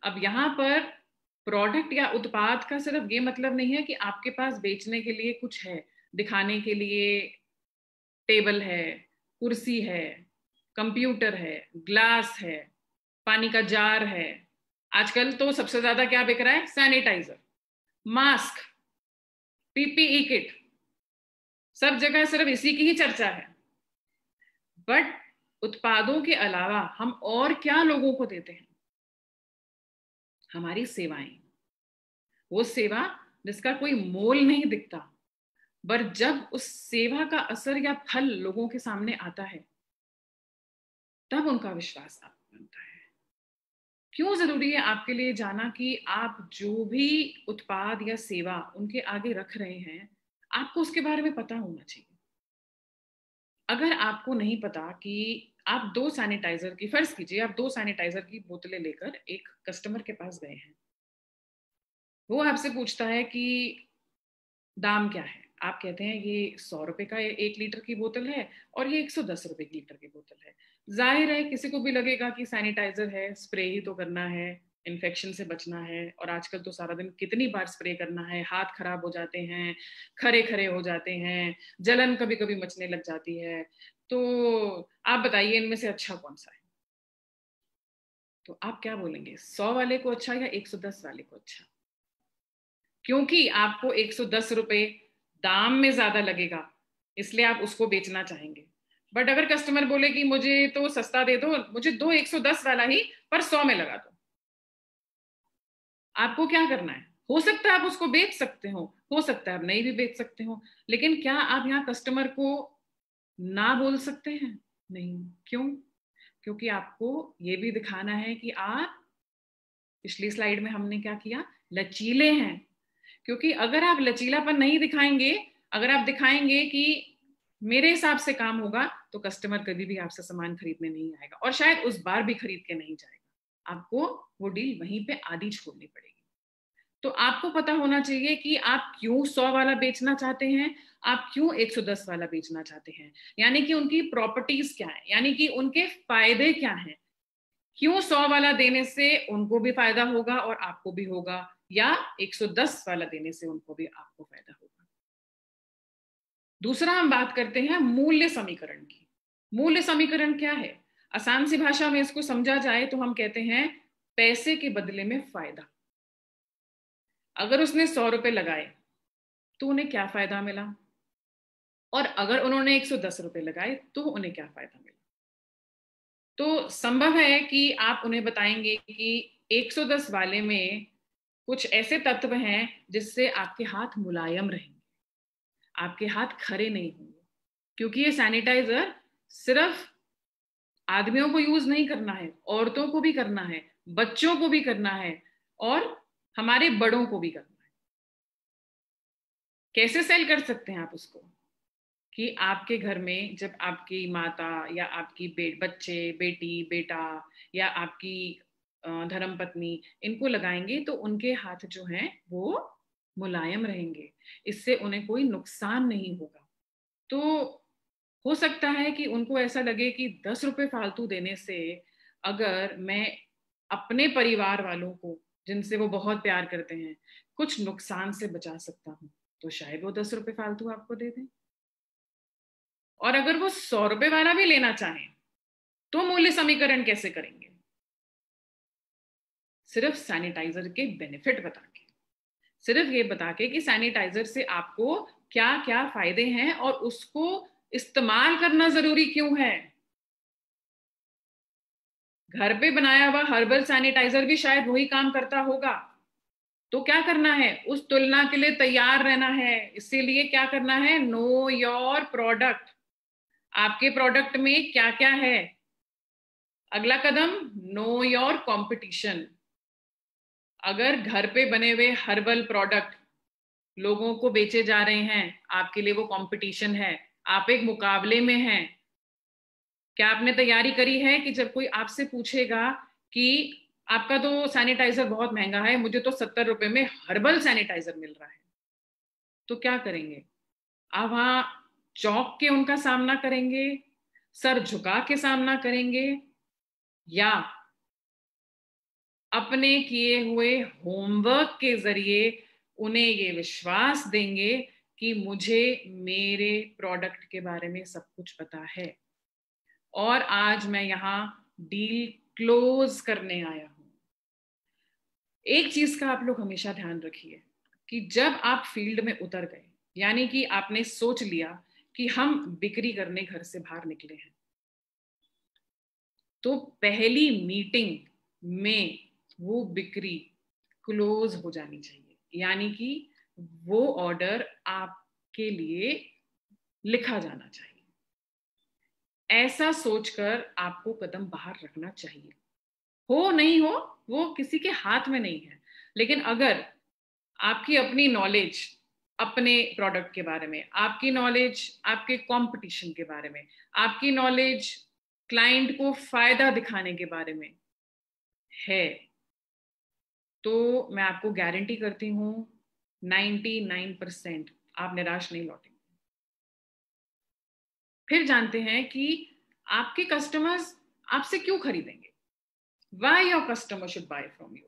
अब यहां पर प्रोडक्ट या उत्पाद का सिर्फ ये मतलब नहीं है कि आपके पास बेचने के लिए कुछ है, दिखाने के लिए टेबल है, कुर्सी है, कंप्यूटर है, ग्लास है, पानी का जार है। आजकल तो सबसे ज्यादा क्या बिक रहा है? Sanitiser, mask, PPE kit. सब जगह सिर्फ इसी की ही चर्चा है। बट उत्पादों के अलावा हम और क्या लोगों को देते हैं? हमारी सेवाएं। वो सेवा जिसका कोई मोल नहीं दिखता, पर जब उस सेवा का असर या फल लोगों के सामने आता है तब उनका विश्वास आप बनता है। क्यों जरूरी है आपके लिए जाना कि आप जो भी उत्पाद या सेवा उनके आगे रख रहे हैं आपको उसके बारे में पता होना चाहिए। अगर आपको नहीं पता कि आप दो सैनिटाइजर की, फर्ज कीजिए आप दो सैनिटाइजर की बोतलें लेकर एक कस्टमर के पास गए हैं, वो आपसे पूछता है कि दाम क्या है। आप कहते हैं ये 100 रुपए का 1 लीटर की बोतल है और ये 110 रुपए की लीटर की बोतल है। जाहिर है किसी को भी लगेगा कि सैनिटाइजर है, स्प्रे ही तो करना है, इन्फेक्शन से बचना है। और आजकल तो सारा दिन कितनी बार स्प्रे करना है, हाथ खराब हो जाते हैं, खरे खरे हो जाते हैं, जलन कभी कभी मचने लग जाती है। तो आप बताइए इनमें से अच्छा कौन सा है? तो आप क्या बोलेंगे? 100 वाले को अच्छा या 110 वाले को अच्छा? क्योंकि आपको 110 रुपए दाम में ज्यादा लगेगा, इसलिए आप उसको बेचना चाहेंगे। बट अगर कस्टमर बोले कि मुझे तो सस्ता दे दो, मुझे दो 110 वाला ही पर 100 में लगा दो, आपको क्या करना है? हो सकता है आप उसको बेच सकते हो सकता है आप नहीं भी बेच सकते हो। लेकिन क्या आप यहाँ कस्टमर को ना बोल सकते हैं? नहीं। क्यों? क्योंकि आपको ये भी दिखाना है कि आप, पिछली स्लाइड में हमने क्या किया, लचीले हैं। क्योंकि अगर आप लचीलापन नहीं दिखाएंगे, अगर आप दिखाएंगे कि मेरे हिसाब से काम होगा, तो कस्टमर कभी भी आपसे सामान खरीदने नहीं आएगा और शायद उस बार भी खरीद के नहीं जाएगा। आपको वो डील वहीं पे आधी छोड़नी पड़ेगी। तो आपको पता होना चाहिए कि आप क्यों 100 वाला बेचना चाहते हैं, आप क्यों 110 वाला बेचना चाहते हैं। यानी कि उनकी प्रॉपर्टीज क्या है, यानी कि उनके फायदे क्या हैं। क्यों 100 वाला देने से उनको भी फायदा होगा और आपको भी होगा, या 110 वाला देने से उनको भी आपको फायदा होगा। दूसरा हम बात करते हैं मूल्य समीकरण की। मूल्य समीकरण क्या है? आसान सी भाषा में इसको समझा जाए तो हम कहते हैं पैसे के बदले में फायदा। अगर उसने 100 रुपए लगाए तो उन्हें क्या फायदा मिला, और अगर उन्होंने 110 रुपए लगाए तो उन्हें क्या फायदा मिला। तो संभव है कि आप उन्हें बताएंगे कि 110 वाले में कुछ ऐसे तत्व हैं जिससे आपके हाथ मुलायम रहेंगे, आपके हाथ खरे नहीं होंगे। क्योंकि ये सैनिटाइजर सिर्फ आदमियों को यूज नहीं करना है, औरतों को भी करना है, बच्चों को भी करना है और हमारे बड़ों को भी करना है। कैसे सेल कर सकते हैं आप उसको? कि आपके घर में जब आपकी माता या आपकी बच्चे, बेटी, बेटा या आपकी धर्म पत्नी इनको लगाएंगे तो उनके हाथ जो हैं वो मुलायम रहेंगे, इससे उन्हें कोई नुकसान नहीं होगा। तो हो सकता है कि उनको ऐसा लगे कि 10 रुपए फालतू देने से अगर मैं अपने परिवार वालों को, जिनसे वो बहुत प्यार करते हैं, कुछ नुकसान से बचा सकता हूँ, तो शायद वो 10 रुपए फालतू आपको दे दें। और अगर वो 100 रुपए वाला भी लेना चाहें तो मूल्य समीकरण कैसे करेंगे? सिर्फ सैनिटाइजर के बेनिफिट बता के, सिर्फ ये बता के कि सैनिटाइजर से आपको क्या क्या फायदे हैं और उसको इस्तेमाल करना जरूरी क्यों है। घर पे बनाया हुआ हर्बल सैनिटाइजर भी शायद वही काम करता होगा, तो क्या करना है, उस तुलना के लिए तैयार रहना है। इसीलिए क्या करना है, नो योर प्रोडक्ट, आपके प्रोडक्ट में क्या क्या है। अगला कदम, नो योर कंपटीशन। अगर घर पे बने हुए हर्बल प्रोडक्ट लोगों को बेचे जा रहे हैं, आपके लिए वो कंपटीशन है, आप एक मुकाबले में हैं, क्या आपने तैयारी करी है कि जब कोई आपसे पूछेगा कि आपका तो सैनिटाइजर बहुत महंगा है, मुझे तो 70 रुपए में हर्बल सैनिटाइजर मिल रहा है, तो क्या करेंगे? आप वहां चौंक के उनका सामना करेंगे, सर झुका के सामना करेंगे, या अपने किए हुए होमवर्क के जरिए उन्हें ये विश्वास देंगे कि मुझे मेरे प्रोडक्ट के बारे में सब कुछ पता है और आज मैं यहाँ डील क्लोज करने आया हूं। एक चीज का आप लोग हमेशा ध्यान रखिए कि जब आप फील्ड में उतर गए, यानी कि आपने सोच लिया कि हम बिक्री करने घर से बाहर निकले हैं, तो पहली मीटिंग में वो बिक्री क्लोज हो जानी चाहिए, यानी कि वो ऑर्डर आपके लिए लिखा जाना चाहिए। ऐसा सोचकर आपको कदम बाहर रखना चाहिए। हो नहीं हो वो किसी के हाथ में नहीं है, लेकिन अगर आपकी अपनी नॉलेज अपने प्रोडक्ट के बारे में, आपकी नॉलेज आपके कंपटीशन के बारे में, आपकी नॉलेज क्लाइंट को फायदा दिखाने के बारे में है, तो मैं आपको गारंटी करती हूँ 99% आप निराश नहीं लौटेंगे। फिर जानते हैं कि आपके कस्टमर्स आपसे क्यों खरीदेंगे, why your customer should buy from you.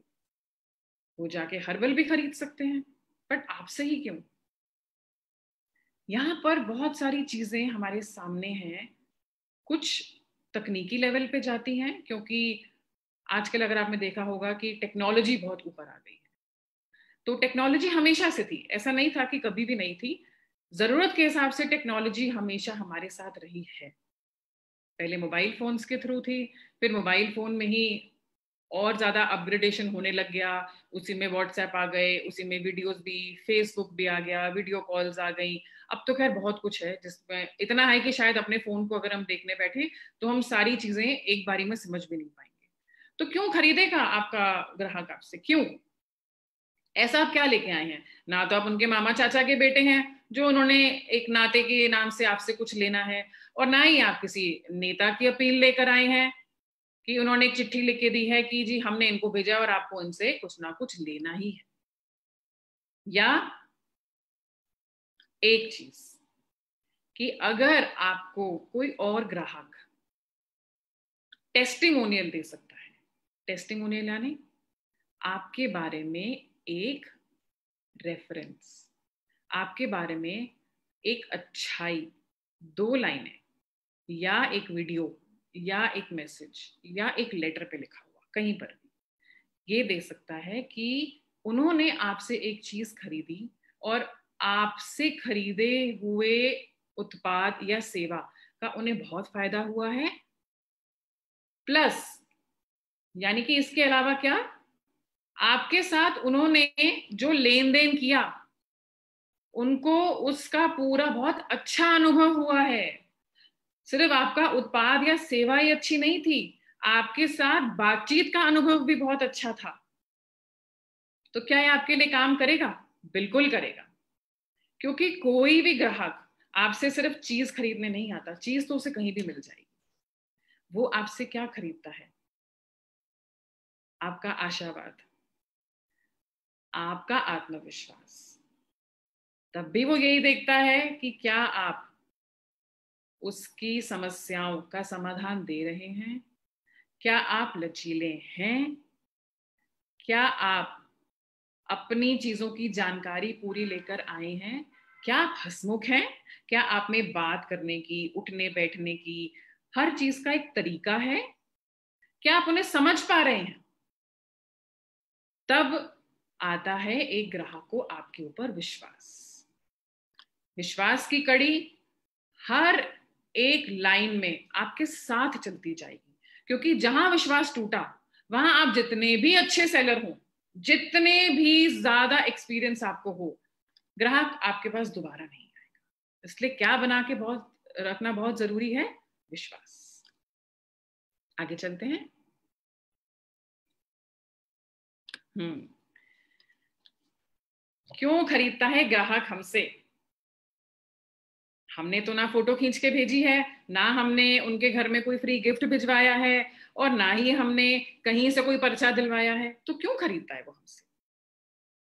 वो जाके हर्बल भी खरीद सकते हैं, बट आपसे ही क्यों? यहाँ पर बहुत सारी चीजें हमारे सामने हैं, कुछ तकनीकी लेवल पे जाती हैं, क्योंकि आजकल अगर आपने देखा होगा कि टेक्नोलॉजी बहुत ऊपर आ गई है। तो टेक्नोलॉजी हमेशा से थी, ऐसा नहीं था कि कभी भी नहीं थी, जरूरत के हिसाब से टेक्नोलॉजी हमेशा हमारे साथ रही है। पहले मोबाइल फोन्स के थ्रू थी, फिर मोबाइल फोन में ही और ज्यादा अपग्रेडेशन होने लग गया, उसी में व्हाट्सएप आ गए, उसी में वीडियोस भी, फेसबुक भी आ गया, वीडियो कॉल्स आ गई। अब तो खैर बहुत कुछ है जिसमें इतना है कि शायद अपने फोन को अगर हम देखने बैठे तो हम सारी चीजें एक बारी में समझ भी नहीं पाएंगे। तो क्यों खरीदेगा आपका ग्राहक आपसे, क्यों? ऐसा आप क्या लेके आए हैं? ना तो आप उनके मामा चाचा के बेटे हैं जो उन्होंने एक नाते के नाम से आपसे कुछ लेना है, और ना ही आप किसी नेता की अपील लेकर आए हैं कि उन्होंने एक चिट्ठी लिख के दी है कि जी हमने इनको भेजा और आपको इनसे कुछ ना कुछ लेना ही है। या एक चीज कि अगर आपको कोई और ग्राहक टेस्टिमोनियल दे सकता है, टेस्टिमोनियल यानी आपके बारे में एक रेफरेंस, आपके बारे में एक अच्छाई, 2 लाइनें या एक वीडियो या एक मैसेज या एक लेटर पे लिखा हुआ कहीं पर भी, ये दे सकता है कि उन्होंने आपसे एक चीज खरीदी और आपसे खरीदे हुए उत्पाद या सेवा का उन्हें बहुत फायदा हुआ है। प्लस यानी कि इसके अलावा क्या, आपके साथ उन्होंने जो लेन देन किया उनको उसका पूरा बहुत अच्छा अनुभव हुआ है। सिर्फ आपका उत्पाद या सेवा ही अच्छी नहीं थी, आपके साथ बातचीत का अनुभव भी बहुत अच्छा था। तो क्या ये आपके लिए काम करेगा? बिल्कुल करेगा, क्योंकि कोई भी ग्राहक आपसे सिर्फ चीज खरीदने नहीं आता, चीज तो उसे कहीं भी मिल जाएगी। वो आपसे क्या खरीदता है? आपका आशावाद, आपका आत्मविश्वास। तब भी वो यही देखता है कि क्या आप उसकी समस्याओं का समाधान दे रहे हैं, क्या आप लचीले हैं, क्या आप अपनी चीजों की जानकारी पूरी लेकर आए हैं, क्या आप हंसमुख हैं, क्या आप में बात करने की, उठने बैठने की, हर चीज का एक तरीका है, क्या आप उन्हें समझ पा रहे हैं? तब आता है एक ग्राहक को आपके ऊपर विश्वास। विश्वास की कड़ी हर एक लाइन में आपके साथ चलती जाएगी, क्योंकि जहां विश्वास टूटा वहां आप जितने भी अच्छे सेलर हो, जितने भी ज्यादा एक्सपीरियंस आपको हो, ग्राहक आपके पास दोबारा नहीं आएगा। इसलिए क्या बना के बहुत रखना बहुत जरूरी है? विश्वास। आगे चलते हैं। क्यों खरीदता है ग्राहक हमसे? हमने तो ना फोटो खींच के भेजी है, ना हमने उनके घर में कोई फ्री गिफ्ट भिजवाया है, और ना ही हमने कहीं से कोई पर्चा दिलवाया है, तो क्यों खरीदता है वो हमसे?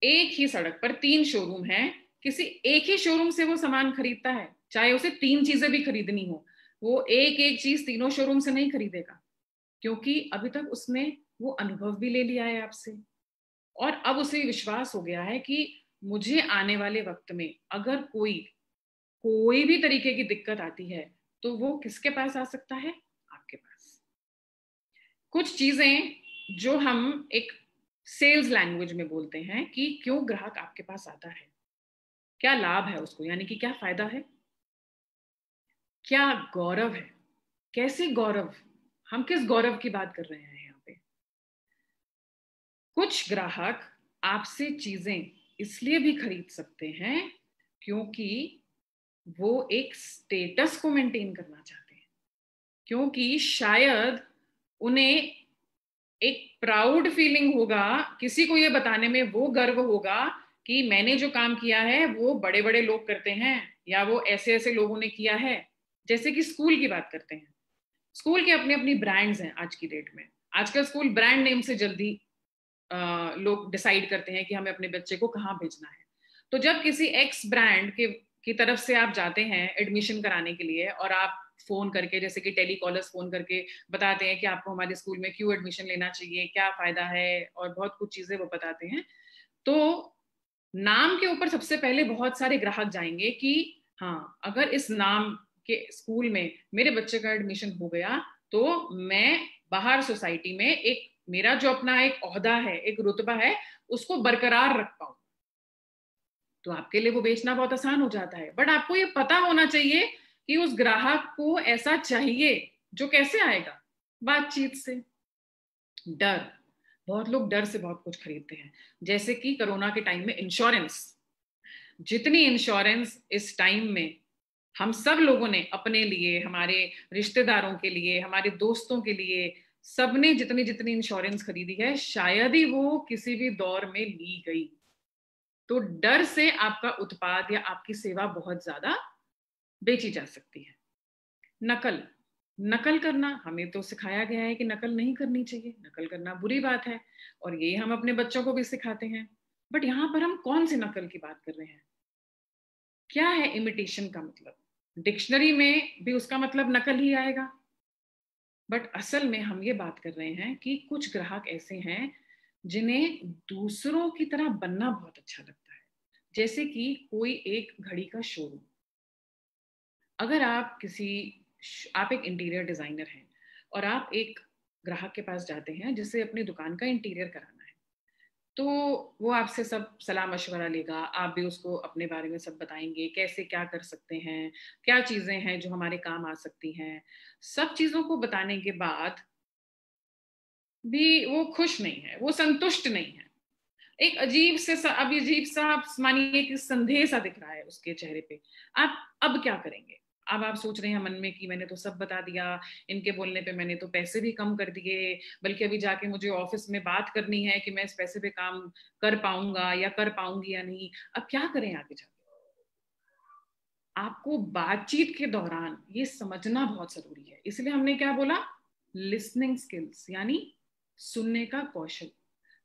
एक ही सड़क पर 3 शोरूम है, किसी एक ही शोरूम से वो सामान खरीदता है, चाहे उसे 3 चीजें भी खरीदनी हो, वो एक एक चीज तीनों शोरूम से नहीं खरीदेगा, क्योंकि अभी तक उसने वो अनुभव भी ले लिया है आपसे, और अब उसे विश्वास हो गया है कि मुझे आने वाले वक्त में अगर कोई भी तरीके की दिक्कत आती है तो वो किसके पास आ सकता है? आपके पास। कुछ चीजें जो हम एक सेल्स लैंग्वेज में बोलते हैं कि क्यों ग्राहक आपके पास आता है, क्या लाभ है उसको, यानी कि क्या फायदा है, क्या गौरव है, कैसे गौरव, हम किस गौरव की बात कर रहे हैं यहाँ पे? कुछ ग्राहक आपसे चीजें इसलिए भी खरीद सकते हैं क्योंकि वो एक स्टेटस को मेंटेन करना चाहते हैं, क्योंकि शायद उन्हें एक प्राउड फीलिंग होगा, किसी को ये बताने में वो गर्व होगा कि मैंने जो काम किया है वो बड़े बड़े लोग करते हैं, या वो ऐसे ऐसे लोगों ने किया है। जैसे कि स्कूल की बात करते हैं, स्कूल के अपने अपनी ब्रांड्स हैं आज की डेट में। आजकल स्कूल ब्रांड नेम से जल्दी लोग डिसाइड करते हैं कि हमें अपने बच्चे को कहाँ भेजना है। तो जब किसी एक्स ब्रांड के की तरफ से आप जाते हैं एडमिशन कराने के लिए, और आप फोन करके, जैसे कि टेलीकॉलर्स फोन करके बताते हैं कि आपको हमारे स्कूल में क्यों एडमिशन लेना चाहिए, क्या फायदा है, और बहुत कुछ चीजें वो बताते हैं, तो नाम के ऊपर सबसे पहले बहुत सारे ग्राहक जाएंगे कि हाँ, अगर इस नाम के स्कूल में मेरे बच्चे का एडमिशन हो गया तो मैं बाहर सोसाइटी में एक मेरा जो अपना एक ओहदा है, एक रुतबा है, उसको बरकरार रख पाऊं। तो आपके लिए वो बेचना बहुत आसान हो जाता है। बट आपको ये पता होना चाहिए कि उस ग्राहक को ऐसा चाहिए जो कैसे आएगा? बातचीत से। डर, बहुत लोग डर से बहुत कुछ खरीदते हैं। जैसे कि कोरोना के टाइम में इंश्योरेंस, जितनी इंश्योरेंस इस टाइम में हम सब लोगों ने अपने लिए, हमारे रिश्तेदारों के लिए, हमारे दोस्तों के लिए, सबने जितनी जितनी इंश्योरेंस खरीदी है, शायद ही वो किसी भी दौर में ली गई। तो डर से आपका उत्पाद या आपकी सेवा बहुत ज्यादा बेची जा सकती है। नकल, नकल करना हमें तो सिखाया गया है कि नकल नहीं करनी चाहिए, नकल करना बुरी बात है, और ये हम अपने बच्चों को भी सिखाते हैं। बट यहाँ पर हम कौन सी नकल की बात कर रहे हैं? क्या है इमिटेशन का मतलब? डिक्शनरी में भी उसका मतलब नकल ही आएगा। बट असल में हम ये बात कर रहे हैं कि कुछ ग्राहक ऐसे हैं जिन्हें दूसरों की तरह बनना बहुत अच्छा लगता है। जैसे कि कोई एक घड़ी का शोरूम, अगर आप एक इंटीरियर डिजाइनर हैं और आप एक ग्राहक के पास जाते हैं जिसे अपनी दुकान का इंटीरियर कराना है, तो वो आपसे सब सलाह मशवरा लेगा, आप भी उसको अपने बारे में सब बताएंगे, कैसे क्या कर सकते हैं, क्या चीजें हैं जो हमारे काम आ सकती हैं। सब चीजों को बताने के बाद भी वो खुश नहीं है, वो संतुष्ट नहीं है। एक अजीब सा आप मानिए कि संदेह सा दिख रहा है उसके चेहरे पे। आप अब क्या करेंगे? अब आप सोच रहे हैं मन में कि मैंने तो सब बता दिया, इनके बोलने पे मैंने तो पैसे भी कम कर दिए, बल्कि अभी जाके मुझे ऑफिस में बात करनी है कि मैं इस पैसे पे काम कर पाऊंगा या कर पाऊंगी या नहीं। अब क्या करें आगे जाके? आपको बातचीत के दौरान ये समझना बहुत जरूरी है, इसलिए हमने क्या बोला? लिसनिंग स्किल्स, यानी सुनने का कौशल।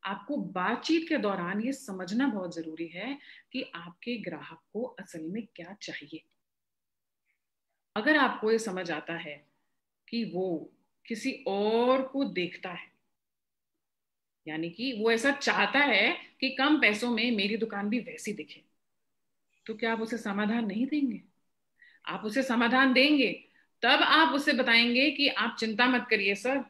आपको बातचीत के दौरान ये समझना बहुत जरूरी है कि आपके ग्राहक को असल में क्या चाहिए। अगर आपको ये समझ आता है कि वो किसी और को देखता है, यानी कि वो ऐसा चाहता है कि कम पैसों में मेरी दुकान भी वैसी दिखे, तो क्या आप उसे समाधान नहीं देंगे? आप उसे समाधान देंगे, तब आप उसे बताएंगे कि आप चिंता मत करिए सर,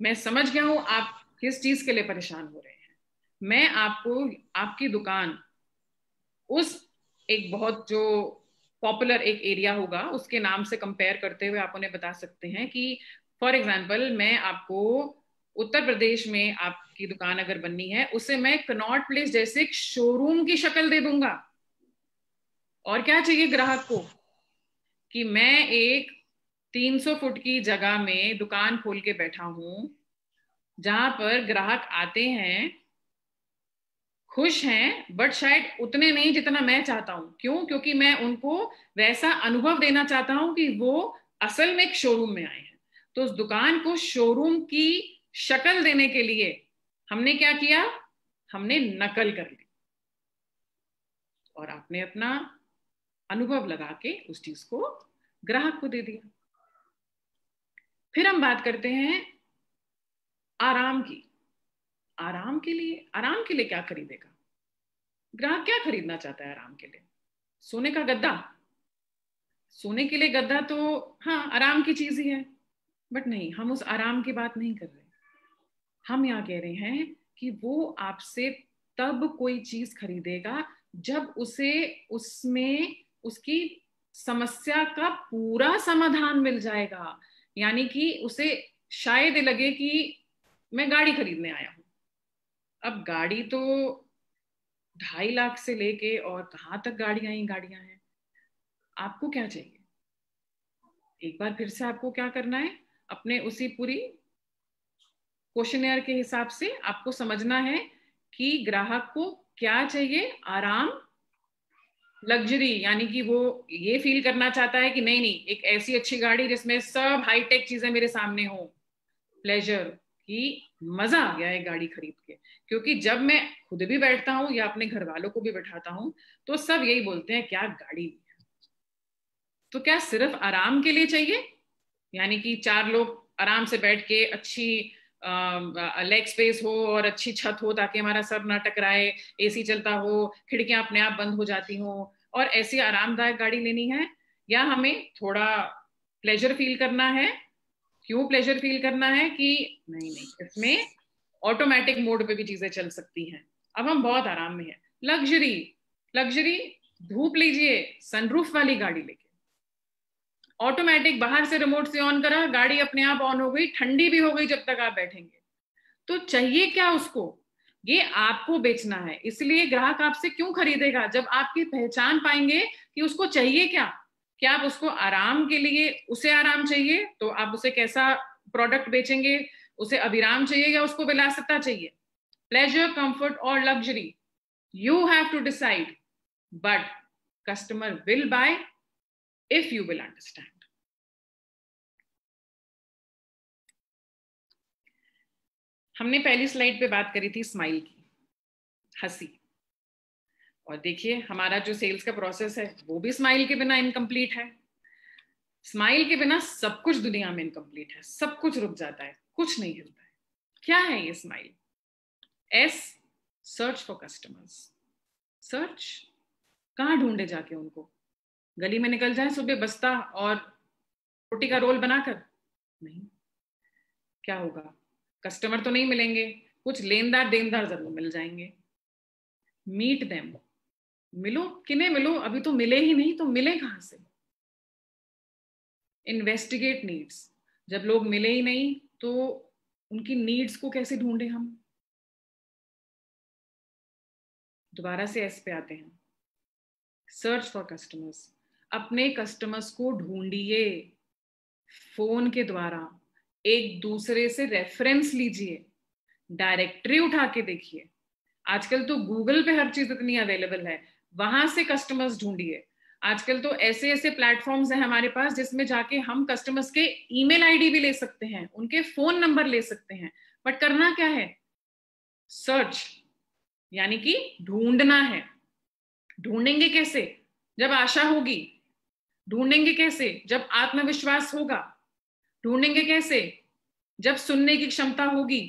मैं समझ गया हूं आप किस चीज के लिए परेशान हो रहे हैं। मैं आपको आपकी दुकान उस एक बहुत जो पॉपुलर एक एरिया होगा उसके नाम से कंपेयर करते हुए आप उन्हें बता सकते हैं कि फॉर एग्जाम्पल मैं आपको उत्तर प्रदेश में आपकी दुकान अगर बननी है उसे मैं कनॉट प्लेस जैसे एक शोरूम की शक्ल दे दूंगा। और क्या चाहिए ग्राहक को कि मैं एक 300 फुट की जगह में दुकान खोल के बैठा हूं जहां पर ग्राहक आते हैं, खुश हैं, बट शायद उतने नहीं जितना मैं चाहता हूं। क्यों? क्योंकि मैं उनको वैसा अनुभव देना चाहता हूं कि वो असल में एक शोरूम में आए हैं। तो उस दुकान को शोरूम की शक्ल देने के लिए हमने क्या किया? हमने नकल कर ली और आपने अपना अनुभव लगा के उस चीज को ग्राहक को दे दिया। फिर हम बात करते हैं आराम की। आराम के लिए क्या खरीदेगा ग्राहक? क्या खरीदना चाहता है आराम के लिए? सोने का गद्दा? सोने के लिए गद्दा तो हाँ आराम की चीज ही है, बट नहीं, हम उस आराम की बात नहीं कर रहे। हम यहाँ कह रहे हैं कि वो आपसे तब कोई चीज खरीदेगा जब उसे उसमें उसकी समस्या का पूरा समाधान मिल जाएगा। यानी कि उसे शायद लगे कि मैं गाड़ी खरीदने आया हूं। अब गाड़ी तो 2.5 लाख से लेके और कहाँ तक गाड़ियां ही गाड़ियां हैं। आपको क्या चाहिए? एक बार फिर से आपको क्या करना है, अपने उसी पूरी क्वेश्चनर के हिसाब से आपको समझना है कि ग्राहक को क्या चाहिए। आराम, लग्जरी, यानी कि वो ये फील करना चाहता है कि नहीं नहीं एक ऐसी अच्छी गाड़ी जिसमें सब हाईटेक चीजें मेरे सामने हो। प्लेजर कि मजा आ गया है गाड़ी खरीद के। क्योंकि जब मैं खुद भी बैठता हूं या अपने घर वालों को भी बैठाता हूं तो सब यही बोलते हैं क्या गाड़ी। तो क्या सिर्फ आराम के लिए चाहिए? यानी कि 4 लोग आराम से बैठ के अच्छी लेग स्पेस हो और अच्छी छत हो ताकि हमारा सर ना टकराए, एसी चलता हो, खिड़कियां अपने आप बंद हो जाती हो, और ऐसी आरामदायक गाड़ी लेनी है? या हमें थोड़ा प्लेजर फील करना है? क्यों प्लेजर फील करना है कि नहीं नहीं इसमें ऑटोमेटिक मोड पे भी चीजें चल सकती हैं, अब हम बहुत आराम में हैं। लग्जरी, लग्जरी धूप लीजिए सनरूफ वाली गाड़ी लेके, ऑटोमेटिक बाहर से रिमोट से ऑन करा, गाड़ी अपने आप ऑन हो गई, ठंडी भी हो गई जब तक आप बैठेंगे। तो चाहिए क्या उसको? ये आपको बेचना है, इसलिए ग्राहक आपसे क्यों खरीदेगा? जब आपकी पहचान पाएंगे कि उसको चाहिए क्या। क्या आप उसको आराम के लिए, उसे आराम चाहिए तो आप उसे कैसा प्रोडक्ट बेचेंगे? उसे अविराम चाहिए या उसको विलासिता चाहिए? प्लेजर, कंफर्ट और luxury, you have to decide, but customer will buy if you will understand. हमने पहली स्लाइड पे बात करी थी स्माइल की, हंसी। और देखिए हमारा जो सेल्स का प्रोसेस है वो भी स्माइल के बिना इनकम्प्लीट है। स्माइल के बिना सब कुछ दुनिया में इनकम्प्लीट है, सब कुछ रुक जाता है, कुछ नहीं हिलता है। क्या है ये smile? S, search for customers. Search, कहाँ ढूंढे जाके उनको? गली में निकल जाए सुबह बस्ता और रोटी का रोल बनाकर? नहीं। क्या होगा? कस्टमर तो नहीं मिलेंगे, कुछ लेनदार देनदार जरूर मिल जाएंगे। मीट देम, मिलो, किन्हें मिलो? अभी तो मिले ही नहीं तो मिले कहां से? इन्वेस्टिगेट नीड्स, जब लोग मिले ही नहीं तो उनकी नीड्स को कैसे ढूंढे हम? दोबारा से एस पे आते हैं, सर्च फॉर कस्टमर्स। अपने कस्टमर्स को ढूंढिए फोन के द्वारा, एक दूसरे से रेफरेंस लीजिए, डायरेक्टरी उठा के देखिए। आजकल तो गूगल पे हर चीज इतनी अवेलेबल है, वहां से कस्टमर्स ढूंढिए। आजकल तो ऐसे ऐसे प्लेटफॉर्म्स हैं हमारे पास जिसमें जाके हम कस्टमर्स के ईमेल आईडी भी ले सकते हैं, उनके फोन नंबर ले सकते हैं। बट करना क्या है? सर्च, यानी कि ढूंढना है। ढूंढेंगे कैसे? जब आशा होगी। ढूंढेंगे कैसे? जब आत्मविश्वास होगा। ढूंढेंगे कैसे? जब सुनने की क्षमता होगी।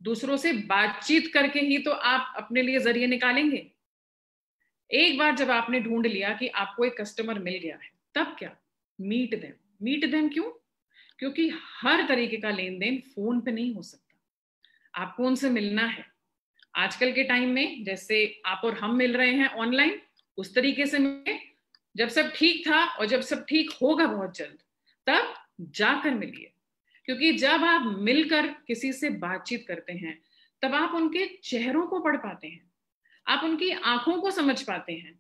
दूसरों से बातचीत करके ही तो आप अपने लिए जरिए निकालेंगे। एक बार जब आपने ढूंढ लिया कि आपको एक कस्टमर मिल गया है, तब क्या? Meet them. मीट देम क्यों? क्योंकि हर तरीके का लेन देन फोन पे नहीं हो सकता, आपको उनसे मिलना है। आजकल के टाइम में जैसे आप और हम मिल रहे हैं ऑनलाइन, उस तरीके से मिले। जब सब ठीक था और जब सब ठीक होगा बहुत जल्द, तब जाकर मिलिए। क्योंकि जब आप मिलकर किसी से बातचीत करते हैं, तब आप उनके चेहरों को पढ़ पाते हैं, आप उनकी आंखों को समझ पाते हैं।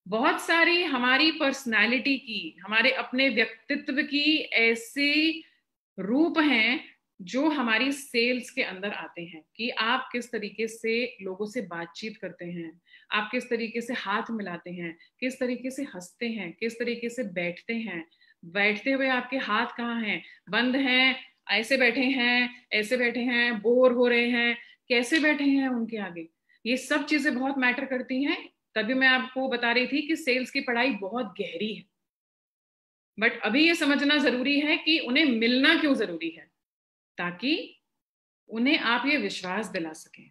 बहुत सारी हमारी पर्सनालिटी की, हमारे अपने व्यक्तित्व की ऐसे रूप हैं जो हमारी सेल्स के अंदर आते हैं कि आप किस तरीके से लोगों से बातचीत करते हैं, आप किस तरीके से हाथ मिलाते हैं, किस तरीके से हंसते हैं, किस तरीके से बैठते हैं। बैठते हुए आपके हाथ कहाँ हैं, बंद हैं, ऐसे बैठे हैं, ऐसे बैठे हैं, बोर हो रहे हैं, कैसे बैठे हैं उनके आगे। ये सब चीजें बहुत मैटर करती हैं। तभी मैं आपको बता रही थी कि सेल्स की पढ़ाई बहुत गहरी है, बट अभी ये समझना जरूरी है कि उन्हें मिलना क्यों जरूरी है, ताकि उन्हें आप ये विश्वास दिला सकें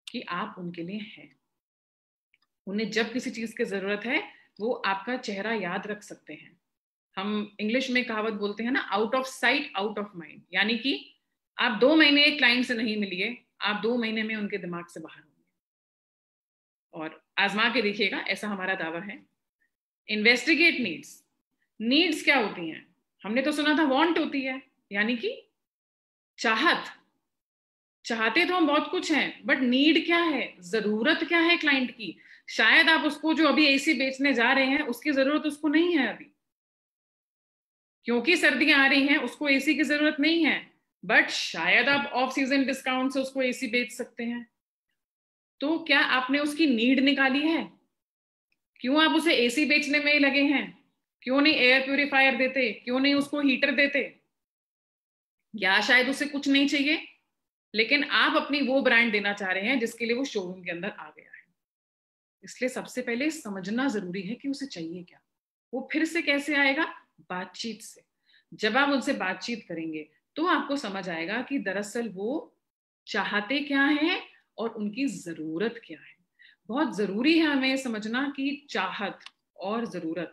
कि आप उनके लिए हैं। उन्हें जब किसी चीज की जरूरत है, वो आपका चेहरा याद रख सकते हैं। हम इंग्लिश में कहावत बोलते हैं ना, out of sight out of mind. यानी कि आप 2 महीने एक क्लाइंट से नहीं मिलिए, आप 2 महीने में उनके दिमाग से बाहर होंगे। और आजमा के देखिएगा, ऐसा हमारा दावा है। Investigate needs. नीड्स क्या होती हैं? हमने तो सुना था वांट होती है, यानी कि चाहत। चाहते तो हम बहुत कुछ हैं, बट नीड क्या है, जरूरत क्या है क्लाइंट की? शायद आप उसको जो अभी एसी बेचने जा रहे हैं, उसकी जरूरत उसको नहीं है अभी, क्योंकि सर्दियां आ रही हैं, उसको एसी की जरूरत नहीं है। बट शायद आप ऑफ सीजन डिस्काउंट से उसको एसी बेच सकते हैं। तो क्या आपने उसकी नीड निकाली है? क्यों आप उसे एसी बेचने में ही लगे हैं? क्यों नहीं एयर प्यूरिफायर देते? क्यों नहीं उसको हीटर देते? या शायद उसे कुछ नहीं चाहिए, लेकिन आप अपनी वो ब्रांड देना चाह रहे हैं जिसके लिए वो शोरूम के अंदर आ गया है। इसलिए सबसे पहले समझना जरूरी है कि उसे चाहिए क्या। वो फिर से कैसे आएगा? बातचीत से। जब आप उनसे बातचीत करेंगे तो आपको समझ आएगा कि दरअसल वो चाहते क्या हैं और उनकी जरूरत क्या है। बहुत जरूरी है हमें समझना कि चाहत और जरूरत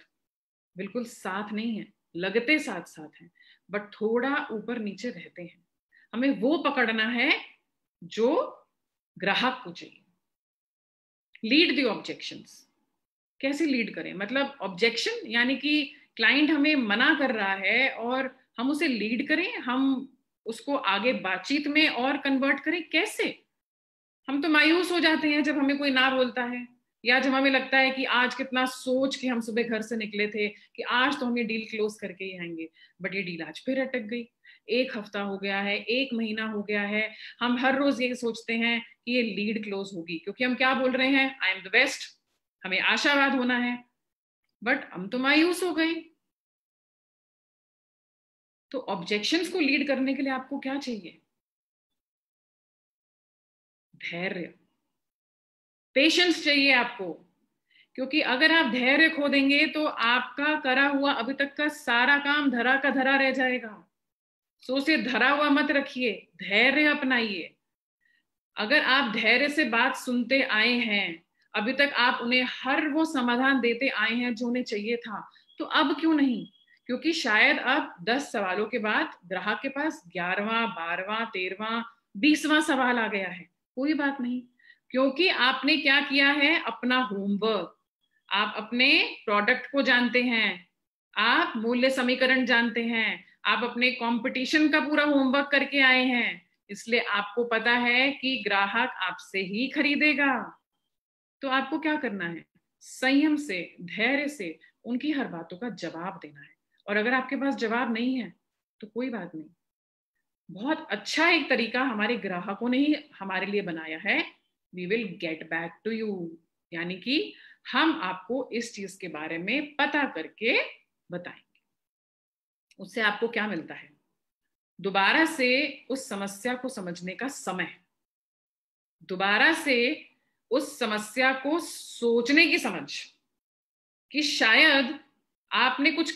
बिल्कुल साथ नहीं है, लगते साथ साथ हैं, बट थोड़ा ऊपर नीचे रहते हैं। हमें वो पकड़ना है जो ग्राहक को चाहिए। Lead the objections. कैसे लीड करें? मतलब ऑब्जेक्शन यानी कि क्लाइंट हमें मना कर रहा है और हम उसे लीड करें, हम उसको आगे बातचीत में और कन्वर्ट करें। कैसे? हम तो मायूस हो जाते हैं जब हमें कोई ना बोलता है, या जब हमें लगता है कि आज कितना सोच के हम सुबह घर से निकले थे कि आज तो हम ये डील क्लोज करके ही आएंगे, बट ये डील आज फिर अटक गई। 1 हफ्ता हो गया है, 1 महीना हो गया है, हम हर रोज ये सोचते हैं कि ये लीड क्लोज होगी, क्योंकि हम क्या बोल रहे हैं, आई एम द बेस्ट, हमें आशावाद होना है, बट हम तो मायूस हो गए। तो ऑब्जेक्शंस को लीड करने के लिए आपको क्या चाहिए? धैर्य, पेशेंस चाहिए आपको। क्योंकि अगर आप धैर्य खो देंगे तो आपका करा हुआ अभी तक का सारा काम धरा का धरा रह जाएगा। सो उसे धरा हुआ मत रखिए, धैर्य अपनाइए। अगर आप धैर्य से बात सुनते आए हैं, अभी तक आप उन्हें हर वो समाधान देते आए हैं जो उन्हें चाहिए था, तो अब क्यों नहीं? क्योंकि शायद अब 10 सवालों के बाद ग्राहक के पास 11वां, 12वां, 13वां, 20वां सवाल आ गया है। कोई बात नहीं, क्योंकि आपने क्या किया है, अपना होमवर्क। आप अपने प्रोडक्ट को जानते हैं, आप मूल्य समीकरण जानते हैं, आप अपने कंपटीशन का पूरा होमवर्क करके आए हैं। इसलिए आपको पता है कि ग्राहक आपसे ही खरीदेगा। तो आपको क्या करना है? संयम से, धैर्य से उनकी हर बातों का जवाब देना है। और अगर आपके पास जवाब नहीं है तो कोई बात नहीं। बहुत अच्छा एक तरीका हमारे ग्राहकों ने ही हमारे लिए बनाया है, we will get back to you. यानी कि हम आपको इस चीज के बारे में पता करके बताएंगे। उससे आपको क्या मिलता है? दोबारा से उस समस्या को समझने का समय, दोबारा से उस समस्या को सोचने की समझ, कि शायद आपने कुछ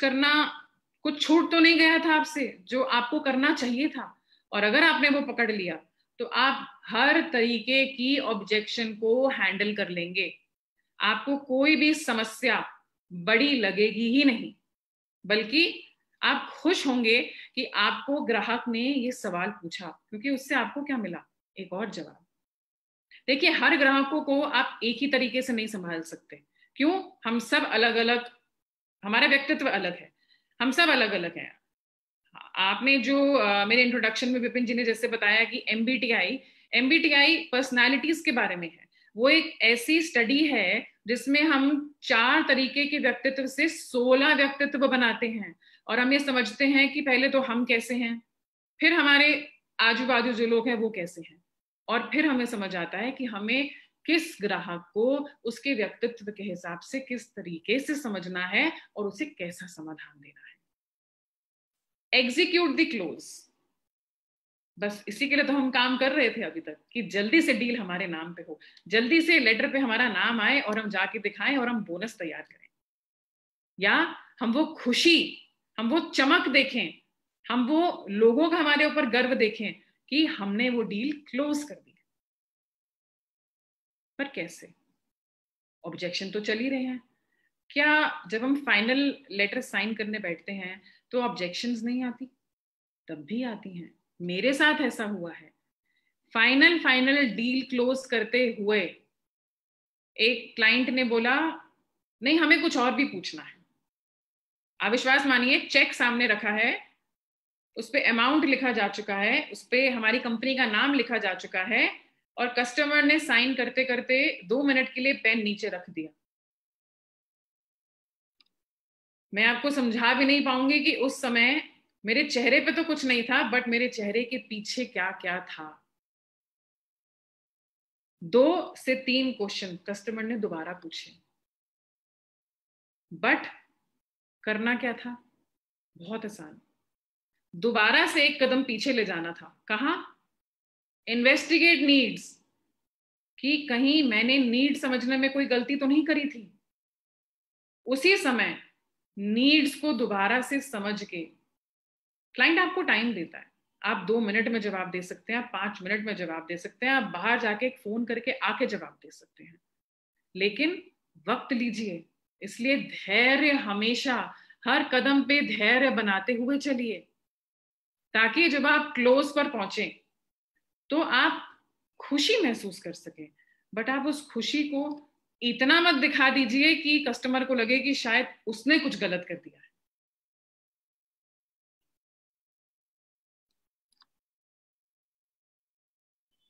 छूट तो नहीं गया था आपसे जो आपको करना चाहिए था। और अगर आपने वो पकड़ लिया तो आप हर तरीके की ऑब्जेक्शन को हैंडल कर लेंगे। आपको कोई भी समस्या बड़ी लगेगी ही नहीं। बल्कि आप खुश होंगे कि आपको ग्राहक ने ये सवाल पूछा, क्योंकि उससे आपको क्या मिला? एक और जवाब। देखिए, हर ग्राहकों को आप एक ही तरीके से नहीं संभाल सकते। क्यों? हम सब अलग अलग, हमारा व्यक्तित्व अलग है, हम सब अलग अलग हैं। आपने जो मेरे इंट्रोडक्शन में विपिन जी ने जैसे बताया कि एमबीटीआई पर्सनालिटीज के बारे में है। वो एक ऐसी स्टडी है जिसमें हम 4 तरीके के व्यक्तित्व से 16 व्यक्तित्व बनाते हैं, और हम ये समझते हैं कि पहले तो हम कैसे हैं, फिर हमारे आजू बाजू जो लोग हैं वो कैसे हैं, और फिर हमें समझ आता है कि हमें किस ग्राहक को उसके व्यक्तित्व के हिसाब से किस तरीके से समझना है और उसे कैसा समाधान देना है। एग्जीक्यूट द क्लोज, बस इसी के लिए तो हम काम कर रहे थे अभी तक, कि जल्दी से डील हमारे नाम पे हो, जल्दी से लेटर पे हमारा नाम आए और हम जाके दिखाएं और हम बोनस तैयार करें, या हम वो खुशी, हम वो चमक देखें, हम वो लोगों का हमारे ऊपर गर्व देखें कि हमने वो डील क्लोज कर दी। पर कैसे? ऑब्जेक्शन तो चल ही रहे हैं। क्या जब हम फाइनल लेटर साइन करने बैठते हैं तो ऑब्जेक्शंस नहीं आती? तब भी आती हैं। मेरे साथ ऐसा हुआ है। फाइनल डील क्लोज करते हुए एक क्लाइंट ने बोला, नहीं हमें कुछ और भी पूछना है। अविश्वास मानिए, चेक सामने रखा है, उस पे अमाउंट लिखा जा चुका है, उस पे हमारी कंपनी का नाम लिखा जा चुका है, और कस्टमर ने साइन करते करते 2 मिनट के लिए पेन नीचे रख दिया। मैं आपको समझा भी नहीं पाऊंगी कि उस समय मेरे चेहरे पे तो कुछ नहीं था, बट मेरे चेहरे के पीछे क्या क्या था। 2 से 3 क्वेश्चन कस्टमर ने दोबारा पूछे, बट करना क्या था? बहुत आसान, दोबारा से एक कदम पीछे ले जाना था। कहां? इन्वेस्टिगेट नीड्स, कि कहीं मैंने नीड समझने में कोई गलती तो नहीं करी थी। उसी समय नीड्स को दोबारा से समझ के, क्लाइंट आपको टाइम देता है, आप 2 मिनट में जवाब दे सकते हैं, आप 5 मिनट में जवाब दे सकते हैं, आप बाहर जाके एक फोन करके आके जवाब दे सकते हैं, लेकिन वक्त लीजिए। इसलिए धैर्य हमेशा, हर कदम पे धैर्य बनाते हुए चलिए, ताकि जब आप क्लोज पर पहुंचे तो आप खुशी महसूस कर सके। बट आप उस खुशी को इतना मत दिखा दीजिए कि कस्टमर को लगे कि शायद उसने कुछ गलत कर दिया है।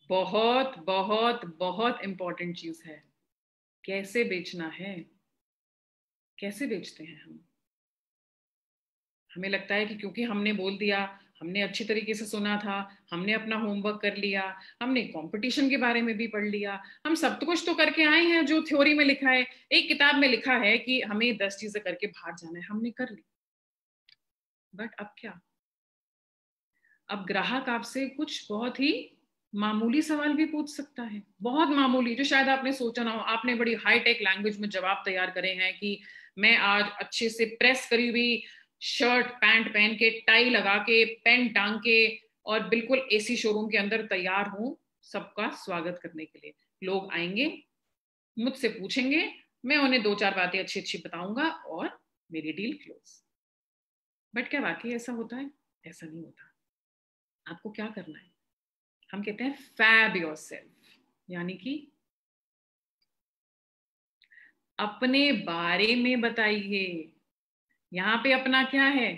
बहुत बहुत बहुत इंपॉर्टेंट चीज है, कैसे बेचना है। कैसे बेचते हैं हम? हमें लगता है कि क्योंकि हमने बोल दिया, हमने अच्छी तरीके से सुना था, हमने अपना होमवर्क कर लिया, हमने कंपटीशन के बारे में भी पढ़ लिया, हम सब कुछ तो करके आए हैं जो थ्योरी में लिखा है, एक किताब में लिखा है कि हमें 10 चीजें करके बाहर जाना है, हमने कर ली। बट अब क्या? अब ग्राहक आपसे कुछ बहुत ही मामूली सवाल भी पूछ सकता है, बहुत मामूली, जो शायद आपने सोचा ना हो। आपने बड़ी हाई टेक लैंग्वेज में जवाब तैयार करे हैं कि मैं आज अच्छे से प्रेस करी हुई शर्ट पैंट पहन के, टाई लगा के, पेन टांग के, और बिल्कुल एसी शोरूम के अंदर तैयार हूं सबका स्वागत करने के लिए। लोग आएंगे, मुझसे पूछेंगे, मैं उन्हें 2-4 बातें अच्छी अच्छी बताऊंगा और मेरी डील क्लोज। बट क्या वाकई ऐसा होता है? ऐसा नहीं होता। आपको क्या करना है? हम कहते हैं फैब योरसेल्फ, यानी कि अपने बारे में बताइए। यहां पे अपना क्या है?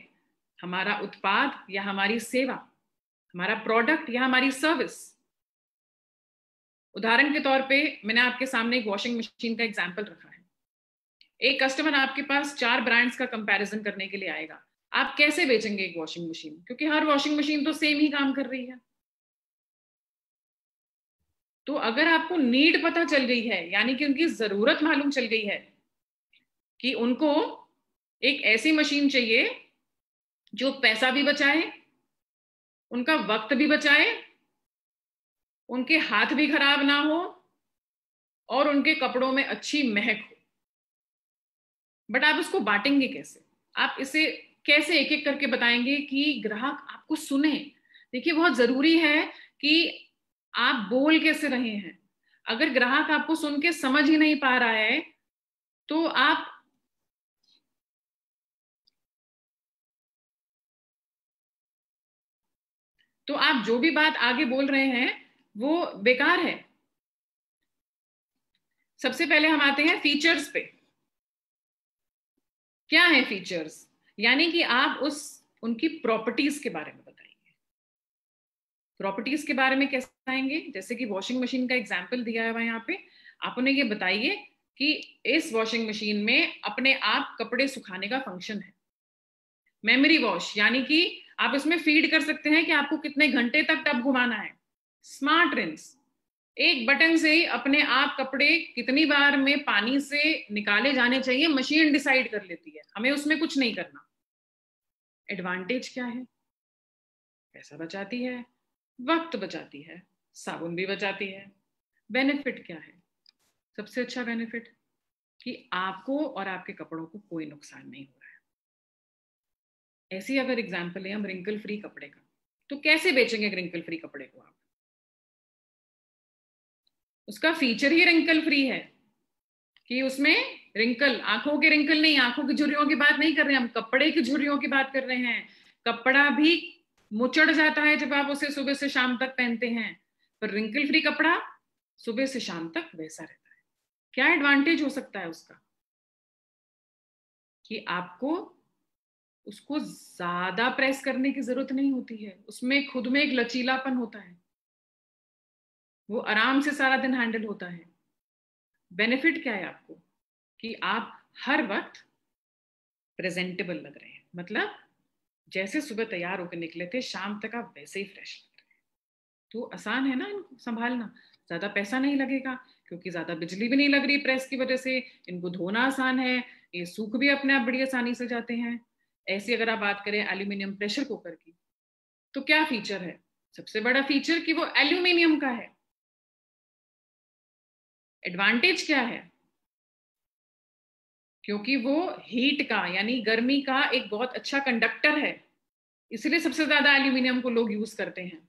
हमारा उत्पाद या हमारी सेवा, हमारा प्रोडक्ट या हमारी सर्विस। उदाहरण के तौर पे मैंने आपके सामने एक वॉशिंग मशीन का एग्जांपल रखा है। एक कस्टमर आपके पास 4 ब्रांड्स का कंपैरिजन करने के लिए आएगा। आप कैसे बेचेंगे एक वॉशिंग मशीन? क्योंकि हर वॉशिंग मशीन तो सेम ही काम कर रही है। तो अगर आपको नीड पता चल गई है, यानी कि उनकी जरूरत मालूम चल गई है कि उनको एक ऐसी मशीन चाहिए जो पैसा भी बचाए, उनका वक्त भी बचाए, उनके हाथ भी खराब ना हो, और उनके कपड़ों में अच्छी महक हो। बट आप उसको बांटेंगे कैसे? आप इसे कैसे एक एक करके बताएंगे कि ग्राहक आपको सुने? देखिए, बहुत जरूरी है कि आप बोल कैसे रहे हैं। अगर ग्राहक आपको सुन के समझ ही नहीं पा रहा है तो आप तो आप जो भी बात आगे बोल रहे हैं वो बेकार है। सबसे पहले हम आते हैं फीचर्स पे। क्या है फीचर्स? यानी कि आप उनकी प्रॉपर्टीज के बारे में बताइए। प्रॉपर्टीज के बारे में कैसे आएंगे? जैसे कि वॉशिंग मशीन का एग्जाम्पल दिया है यहाँ पे, आप उन्हें ये बताइए कि इस वॉशिंग मशीन में अपने आप कपड़े सुखाने का फंक्शन है। मेमोरी वॉश, यानी कि आप इसमें फीड कर सकते हैं कि आपको कितने घंटे तक टब घुमाना है। स्मार्ट रिंस, एक बटन से ही अपने आप कपड़े कितनी बार में पानी से निकाले जाने चाहिए मशीन डिसाइड कर लेती है, हमें उसमें कुछ नहीं करना। एडवांटेज क्या है? पैसा बचाती है, वक्त बचाती है, साबुन भी बचाती है। बेनिफिट क्या है? सबसे अच्छा बेनिफिट कि आपको और आपके कपड़ों को कोई नुकसान नहीं हो रहा है। ऐसी अगर एग्जांपल है हम रिंकल फ्री कपड़े का, तो कैसे बेचेंगे रिंकल फ्री कपड़े को आप? उसका फीचर ही रिंकल फ्री है कि उसमें रिंकल, आंखों के रिंकल नहीं, आंखों की झुर्रियों की बात नहीं कर रहे हैं हम, कपड़े की झुर्रियों की बात कर रहे हैं। कपड़ा भी मुचड़ जाता है जब आप उसे सुबह से शाम तक पहनते हैं, पर रिंकल फ्री कपड़ा सुबह से शाम तक वैसा रहता है। क्या एडवांटेज हो सकता है उसका? कि आपको उसको ज्यादा प्रेस करने की जरूरत नहीं होती है, उसमें खुद में एक लचीलापन होता है, वो आराम से सारा दिन हैंडल होता है। बेनिफिट क्या है आपको? कि आप हर वक्त प्रेजेंटेबल लग रहे हैं, मतलब जैसे सुबह तैयार होकर निकले थे शाम तक आप वैसे ही फ्रेश लग रहे हैं। तो आसान है ना इनको संभालना, ज्यादा पैसा नहीं लगेगा क्योंकि ज्यादा बिजली भी नहीं लग रही प्रेस की वजह से, इनको धोना आसान है, ये सूख भी अपने आप बड़ी आसानी से जाते हैं। ऐसी अगर आप बात करें एल्यूमिनियम प्रेशर कुकर की, तो क्या फीचर है? सबसे बड़ा फीचर कि वो एल्यूमिनियम का है। एडवांटेज क्या है? क्योंकि वो हीट का यानी गर्मी का एक बहुत अच्छा कंडक्टर है, इसलिए सबसे ज्यादा एल्यूमिनियम को लोग यूज करते हैं।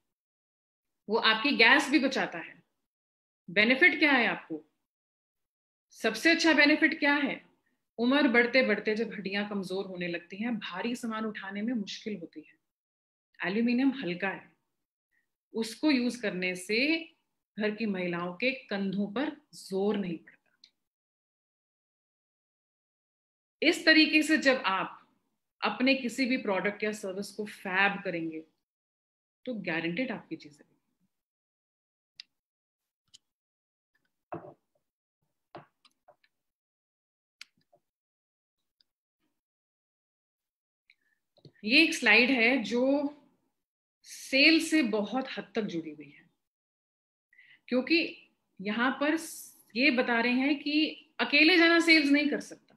वो आपकी गैस भी बचाता है। बेनिफिट क्या है आपको? सबसे अच्छा बेनिफिट क्या है? उम्र बढ़ते बढ़ते जब हड्डियां कमजोर होने लगती हैं, भारी सामान उठाने में मुश्किल होती है, एल्यूमिनियम हल्का है, उसको यूज करने से घर की महिलाओं के कंधों पर जोर नहीं पड़ता। इस तरीके से जब आप अपने किसी भी प्रोडक्ट या सर्विस को फैब करेंगे तो गारंटेड आपकी चीजें। ये एक स्लाइड है जो सेल से बहुत हद तक जुड़ी हुई है, क्योंकि यहां पर ये बता रहे हैं कि अकेले जना सेल्स नहीं कर सकता,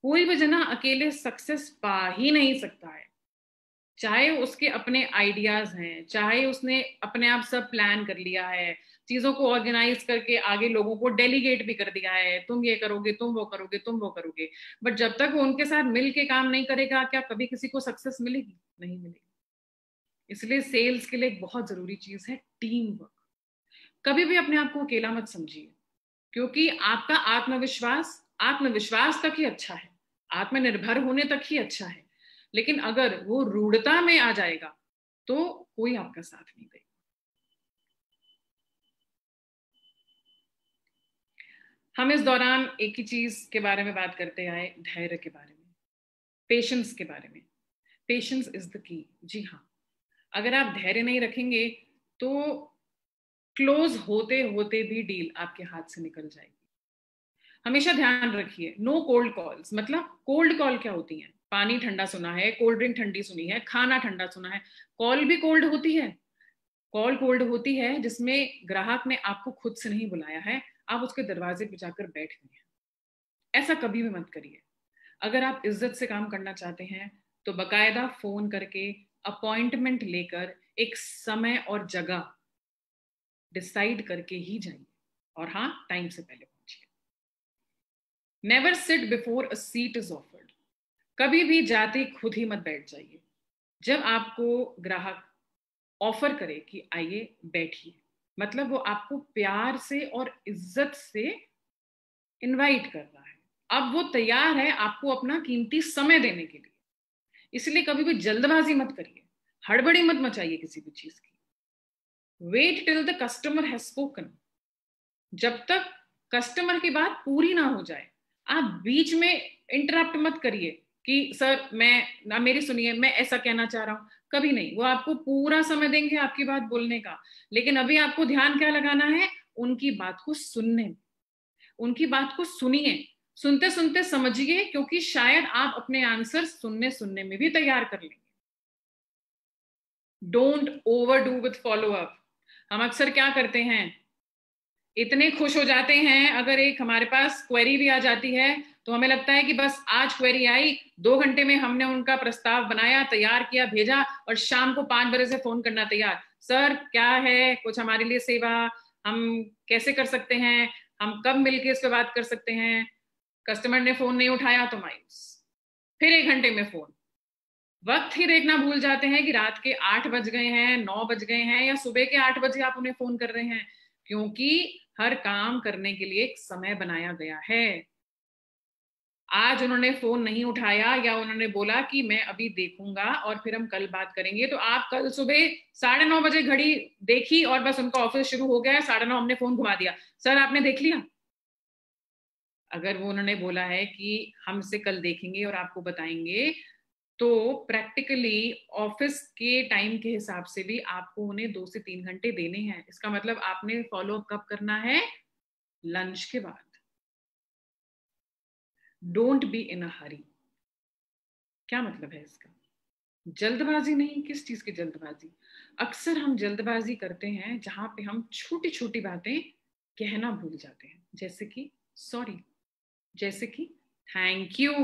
कोई भी जना अकेले सक्सेस पा ही नहीं सकता है। चाहे उसके अपने आइडियाज हैं, चाहे उसने अपने आप सब प्लान कर लिया है, चीजों को ऑर्गेनाइज करके आगे लोगों को डेलीगेट भी कर दिया है, तुम ये करोगे, तुम वो करोगे, तुम वो करोगे, बट जब तक वो उनके साथ मिल के काम नहीं करेगा, क्या कभी किसी को सक्सेस मिलेगी? नहीं मिलेगी। इसलिए सेल्स के लिए एक बहुत जरूरी चीज है टीम वर्क। कभी भी अपने आप को अकेला मत समझिए, क्योंकि आपका आत्मविश्वास आत्मविश्वास तक ही अच्छा है, आत्मनिर्भर होने तक ही अच्छा है, लेकिन अगर वो रूढ़ता में आ जाएगा तो कोई आपका साथ नहीं देगा। हम इस दौरान एक ही चीज के बारे में बात करते आए, धैर्य के बारे में, पेशेंस के बारे में। Patience is the key. जी हाँ, अगर आप धैर्य नहीं रखेंगे तो क्लोज होते होते भी डील आपके हाथ से निकल जाएगी। हमेशा ध्यान रखिए, नो कोल्ड कॉल्स। मतलब कोल्ड कॉल क्या होती है? पानी ठंडा सुना है, कोल्ड ड्रिंक ठंडी सुनी है, खाना ठंडा सुना है, कॉल भी कोल्ड होती है। कॉल कोल्ड होती है जिसमें ग्राहक ने आपको खुद से नहीं बुलाया है, आप उसके दरवाजे पे जाकर बैठ गए हैं। ऐसा कभी भी मत करिए। अगर आप इज्जत से काम करना चाहते हैं तो बकायदा फोन करके अपॉइंटमेंट लेकर एक समय और जगह डिसाइड करके ही जाइए, और हाँ, टाइम से पहले पहुंचिए। Never sit before a seat is offered. कभी भी जाते खुद ही मत बैठ जाइए। जब आपको ग्राहक ऑफर करे कि आइए बैठिए, मतलब वो आपको प्यार से और इज्जत से इनवाइट कर रहा है, अब वो तैयार है आपको अपना कीमती समय देने के लिए। इसलिए कभी भी जल्दबाजी मत करिए। हड़बड़ी मत मचाइए किसी भी चीज की। Wait till the customer has spoken. जब तक कस्टमर की बात पूरी ना हो जाए आप बीच में इंटरप्ट मत करिए कि सर मैं मेरी सुनिए, मैं ऐसा कहना चाह रहा हूं। कभी नहीं, वो आपको पूरा समय देंगे आपकी बात बोलने का, लेकिन अभी आपको ध्यान क्या लगाना है, उनकी बात को सुनने में। उनकी बात को सुनिए, सुनते सुनते समझिए, क्योंकि शायद आप अपने आंसर सुनने सुनने में भी तैयार कर लेंगे। Don't overdo with follow up. हम अक्सर क्या करते हैं, इतने खुश हो जाते हैं अगर एक हमारे पास क्वेरी भी आ जाती है तो हमें लगता है कि बस आज क्वेरी आई, 2 घंटे में हमने उनका प्रस्ताव बनाया, तैयार किया, भेजा, और शाम को 5 बजे से फोन करना तैयार, सर क्या है कुछ हमारे लिए सेवा, हम कैसे कर सकते हैं, हम कब मिलके इस पे बात कर सकते हैं। कस्टमर ने फोन नहीं उठाया तो मायूस, फिर 1 घंटे में फोन। वक्त ही देखना भूल जाते हैं कि रात के 8 बज गए हैं, 9 बज गए हैं, या सुबह के 8 बजे आप उन्हें फोन कर रहे हैं, क्योंकि हर काम करने के लिए एक समय बनाया गया है। आज उन्होंने फोन नहीं उठाया या उन्होंने बोला कि मैं अभी देखूंगा और फिर हम कल बात करेंगे, तो आप कल सुबह 9:30 बजे घड़ी देखी और बस उनका ऑफिस शुरू हो गया, 9:30 हमने फोन घुमा दिया, सर आपने देख लिया। अगर वो उन्होंने बोला है कि हमसे कल देखेंगे और आपको बताएंगे, तो प्रैक्टिकली ऑफिस के टाइम के हिसाब से भी आपको उन्हें 2 से 3 घंटे देने हैं। इसका मतलब आपने फॉलो अप कब करना है, लंच के बाद। डोंट बी इन अ हरी। क्या मतलब है इसका, जल्दबाजी नहीं। किस चीज की जल्दबाजी, अक्सर हम जल्दबाजी करते हैं जहां पे हम छोटी छोटी बातें कहना भूल जाते हैं, जैसे कि सॉरी, जैसे कि थैंक यू।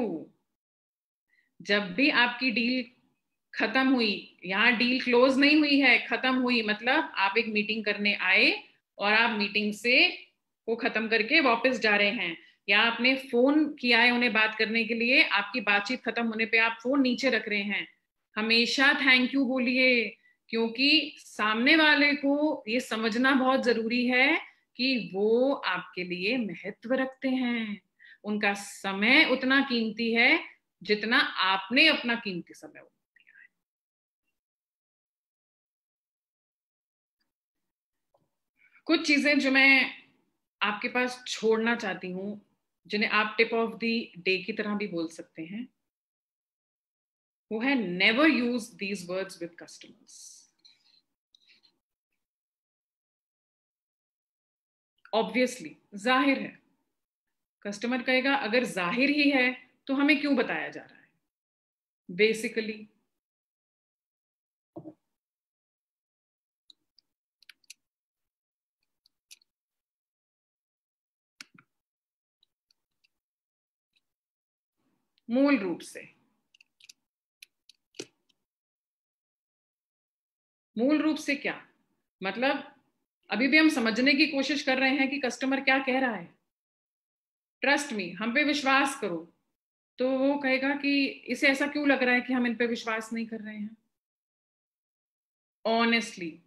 जब भी आपकी डील खत्म हुई, यहाँ डील क्लोज नहीं हुई है, खत्म हुई, मतलब आप एक मीटिंग करने आए और आप मीटिंग से वो खत्म करके वापस जा रहे हैं, या आपने फोन किया है उन्हें बात करने के लिए, आपकी बातचीत खत्म होने पे आप फोन नीचे रख रहे हैं, हमेशा थैंक यू बोलिए, क्योंकि सामने वाले को ये समझना बहुत जरूरी है कि वो आपके लिए महत्व रखते हैं। उनका समय उतना कीमती है जितना आपने अपना कीमती समय दिया है। कुछ चीजें जो मैं आपके पास छोड़ना चाहती हूं, जिन्हें आप टिप ऑफ द डे की तरह भी बोल सकते हैं, वो है never use these words with customers. Obviously, जाहिर है, कस्टमर कहेगा अगर जाहिर ही है तो हमें क्यों बताया जा रहा है। बेसिकली मूल रूप से क्या मतलब, अभी भी हम समझने की कोशिश कर रहे हैं कि कस्टमर क्या कह रहा है। ट्रस्ट मी, हम पे विश्वास करो, तो वो कहेगा कि इसे ऐसा क्यों लग रहा है कि हम इन पे विश्वास नहीं कर रहे हैं। ऑनेस्टली,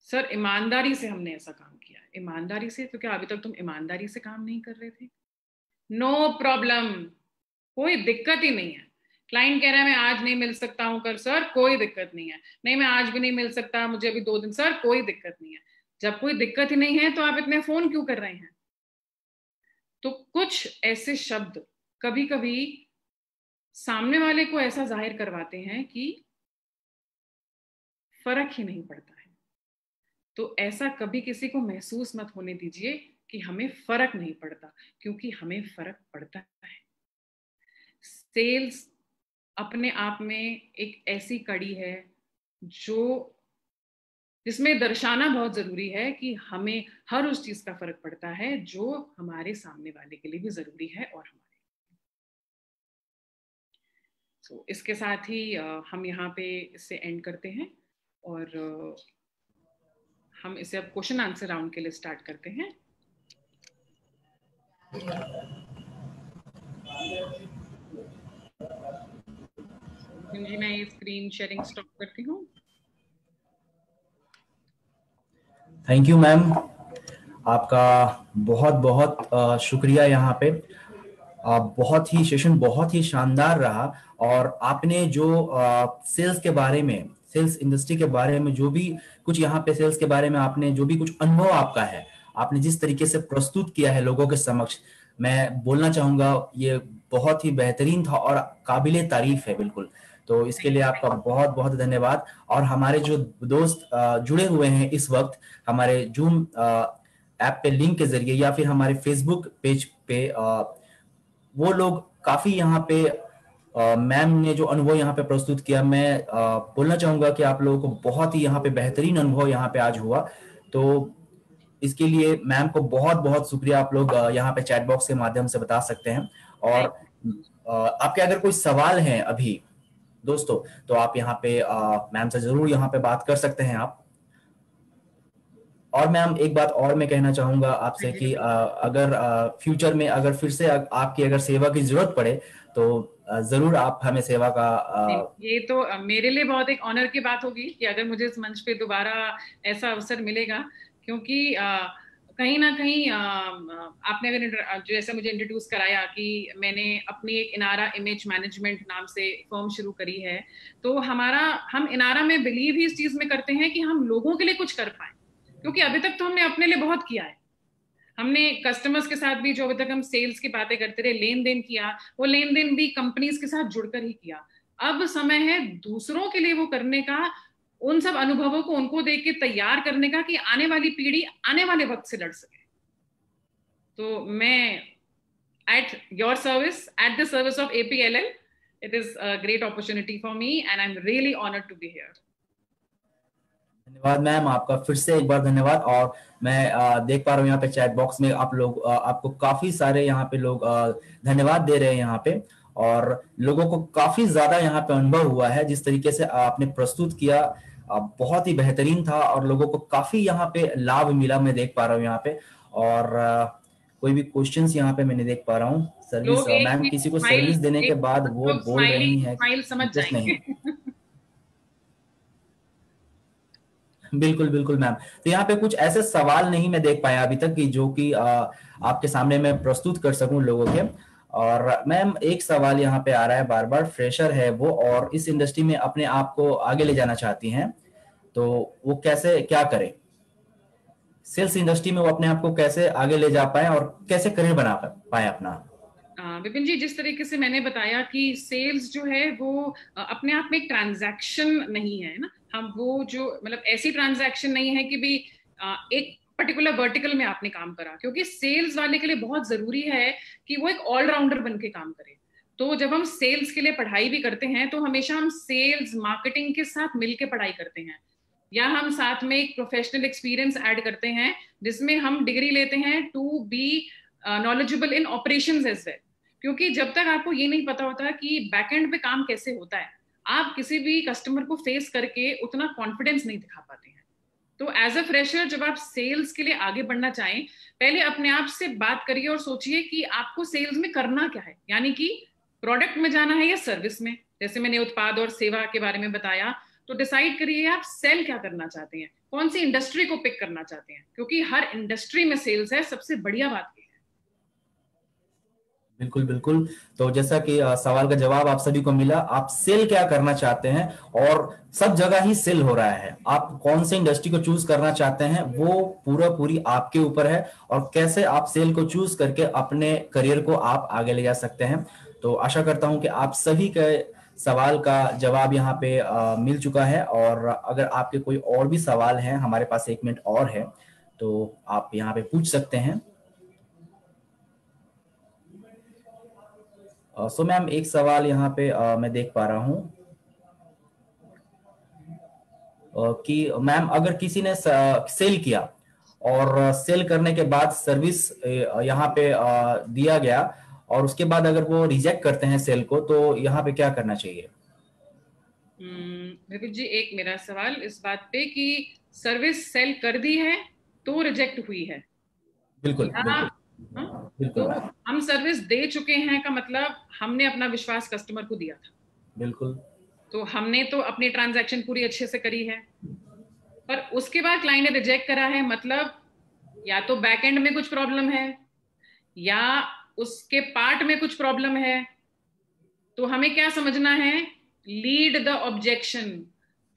सर ईमानदारी से हमने ऐसा काम किया है। ईमानदारी से, तो क्या अभी तक तुम ईमानदारी से काम नहीं कर रहे थे? नो प्रॉब्लम, कोई दिक्कत ही नहीं है। क्लाइंट कह रहा है मैं आज नहीं मिल सकता हूं कर, सर कोई दिक्कत नहीं है। नहीं मैं आज भी नहीं मिल सकता, मुझे अभी 2 दिन, सर कोई दिक्कत नहीं है। जब कोई दिक्कत ही नहीं है तो आप इतने फोन क्यों कर रहे हैं? तो कुछ ऐसे शब्द कभी कभी सामने वाले को ऐसा जाहिर करवाते हैं कि फर्क ही नहीं पड़ता है। तो ऐसा कभी किसी को महसूस मत होने दीजिए कि हमें फर्क नहीं पड़ता, क्योंकि हमें फर्क पड़ता है। सेल्स अपने आप में एक ऐसी कड़ी है जिसमें दर्शाना बहुत जरूरी है कि हमें हर उस चीज का फर्क पड़ता है जो हमारे सामने वाले के लिए भी जरूरी है और हमारे। तो इसके साथ ही हम यहाँ पे इससे एंड करते हैं और हम इसे अब क्वेश्चन आंसर राउंड के लिए स्टार्ट करते हैं। जी मैं ये स्क्रीन शेयरिंग स्टॉप करती हूँ। थैंक यू मैम, आपका बहुत बहुत शुक्रिया। यहाँ पे सेशन बहुत ही शानदार रहा, और आपने जो सेल्स के बारे में सेल्स इंडस्ट्री के बारे में जो भी कुछ यहाँ पे सेल्स के बारे में आपने जो भी कुछ अनुभव आपका है, आपने जिस तरीके से प्रस्तुत किया है लोगों के समक्ष, मैं बोलना चाहूंगा ये बहुत ही बेहतरीन था और काबिले तारीफ है बिल्कुल। तो इसके लिए आपका बहुत बहुत धन्यवाद। और हमारे जो दोस्त जुड़े हुए हैं इस वक्त हमारे जूम ऐप पे लिंक के जरिए या फिर हमारे फेसबुक पेज पे, वो लोग काफी यहाँ पे मैम ने जो अनुभव यहाँ पे प्रस्तुत किया, मैं बोलना चाहूंगा कि आप लोगों को बहुत ही यहाँ पे बेहतरीन अनुभव यहाँ पे आज हुआ। तो इसके लिए मैम को बहुत बहुत शुक्रिया। आप लोग यहाँ पे चैट बॉक्स के माध्यम से बता सकते हैं। और आपके अगर कोई सवाल है अभी दोस्तों, तो आप यहाँ पे मैम से जरूर यहाँ पे बात कर सकते हैं आप। और मैम एक बात और मैं कहना चाहूंगा आपसे कि अगर फ्यूचर में अगर फिर से आपकी अगर सेवा की जरूरत पड़े तो जरूर आप हमें सेवा का ये तो मेरे लिए बहुत एक ऑनर की बात होगी कि अगर मुझे इस मंच पे दोबारा ऐसा अवसर मिलेगा, क्योंकि कहीं ना कहीं आपने अगर जैसे मुझे इंट्रोड्यूस कराया कि मैंने अपनी एक इनारा इमेज मैनेजमेंट नाम से फर्म शुरू करी है, तो हम इनारा में बिलीव ही इस चीज में करते हैं कि हम लोगों के लिए कुछ कर पाए, क्योंकि अभी तक तो हमने अपने लिए बहुत किया है। हमने कस्टमर्स के साथ भी जो अभी तक हम सेल्स की बातें करते रहे, लेन देन किया, वो लेन देन भी कंपनीज के साथ जुड़कर ही किया। अब समय है दूसरों के लिए वो करने का, उन सब अनुभवों को उनको देख के तैयार करने का कि आने वाली पीढ़ी आने वाले वक्त से लड़ सके। तो मैं at your service, at the service of APLL, it is a great opportunity for me and I'm really honored to be here. धन्यवाद मैम, आपका फिर से एक बार धन्यवाद। और मैं देख पा रहा हूँ यहाँ पे चैट बॉक्स में आप लोग आपको काफी सारे यहाँ पे लोग धन्यवाद दे रहे हैं यहाँ पे, और लोगों को काफी ज्यादा यहाँ पे अनुभव हुआ है जिस तरीके से आपने प्रस्तुत किया, बहुत ही बेहतरीन था और लोगों को काफी यहाँ पे लाभ मिला, मैं देख पा रहा हूँ यहाँ पे। और कोई भी क्वेश्चंस यहाँ पे मैं नहीं देख पा रहा हूँ। सर्विस मैम किसी को सर्विस देने के बाद वो बोल रही है समझ नहीं। बिल्कुल बिल्कुल मैम। तो यहाँ पे कुछ ऐसे सवाल नहीं मैं देख पाया अभी तक कि जो कि आपके सामने मैं प्रस्तुत कर सकूं लोगों के। और मैम एक सवाल यहाँ पे आ रहा है बार बार, फ्रेशर है वो और इस इंडस्ट्री में अपने आप को आगे ले जाना चाहती हैं, तो वो कैसे क्या करें? सेल्स इंडस्ट्री में वो अपने आप को कैसे आगे ले जा पाए और कैसे करियर बना पाए अपना? विपिन जी, जिस तरीके से मैंने बताया कि सेल्स जो है वो अपने आप में एक ट्रांजैक्शन नहीं है ना, हम वो जो मतलब ऐसी ट्रांजैक्शन नहीं है कि भी एक पर्टिकुलर वर्टिकल में आपने काम करा, क्योंकि सेल्स वाले के लिए बहुत जरूरी है कि वो एक ऑलराउंडर बन के काम करे। तो जब हम सेल्स के लिए पढ़ाई भी करते हैं तो हमेशा हम सेल्स मार्केटिंग के साथ मिलके पढ़ाई करते हैं, या हम साथ में एक प्रोफेशनल एक्सपीरियंस ऐड करते हैं जिसमें हम डिग्री लेते हैं to be knowledgeable in operations as well. क्योंकि जब तक आपको ये नहीं पता होता कि बैकएंड पे काम कैसे होता है, आप किसी भी कस्टमर को फेस करके उतना कॉन्फिडेंस नहीं दिखा पाते हैं। तो एज अ फ्रेशर जब आप सेल्स के लिए आगे बढ़ना चाहें, पहले अपने आप से बात करिए और सोचिए कि आपको सेल्स में करना क्या है, यानी कि प्रोडक्ट में जाना है या सर्विस में। जैसे मैंने उत्पाद और सेवा के बारे में बताया, तो डिसाइड करिए आप सेल क्या करना चाहते हैं, कौन सी इंडस्ट्री को पिक करना चाहते हैं, क्योंकि हर इंडस्ट्री में सेल्स है। सबसे बढ़िया बात है। बिल्कुल बिल्कुल। तो जैसा कि सवाल का जवाब आप सभी को मिला, आप सेल क्या करना चाहते हैं और सब जगह ही सेल हो रहा है, आप कौन से इंडस्ट्री को चूज करना चाहते हैं वो पूरी आपके ऊपर है, और कैसे आप सेल को चूज करके अपने करियर को आप आगे ले जा सकते हैं। तो आशा करता हूं कि आप सभी के सवाल का जवाब यहाँ पे मिल चुका है। और अगर आपके कोई और भी सवाल हैं, हमारे पास 1 मिनट और है, तो आप यहाँ पे पूछ सकते हैं। सो मैम एक सवाल यहाँ पे मैं देख पा रहा हूँ कि मैम अगर किसी ने सेल किया और सेल करने के बाद सर्विस यहाँ पे दिया गया और उसके बाद अगर वो रिजेक्ट करते हैं सेल को, तो यहाँ पे क्या करना चाहिए? विपिन जी, एक मेरा सवाल इस बात पे कि सर्विस सेल कर दी है तो रिजेक्ट हुई है, बिल्कुल या बिल्कुल तो बिल्कुल हम सर्विस दे चुके हैं का मतलब हमने अपना विश्वास कस्टमर को दिया था, बिल्कुल तो हमने तो अपनी ट्रांजैक्शन पूरी अच्छे से करी है, पर उसके बाद क्लाइंट ने रिजेक्ट करा है, मतलब या तो बैकएंड में कुछ प्रॉब्लम है या उसके पार्ट में कुछ प्रॉब्लम है। तो हमें क्या समझना है, लीड द ऑब्जेक्शन।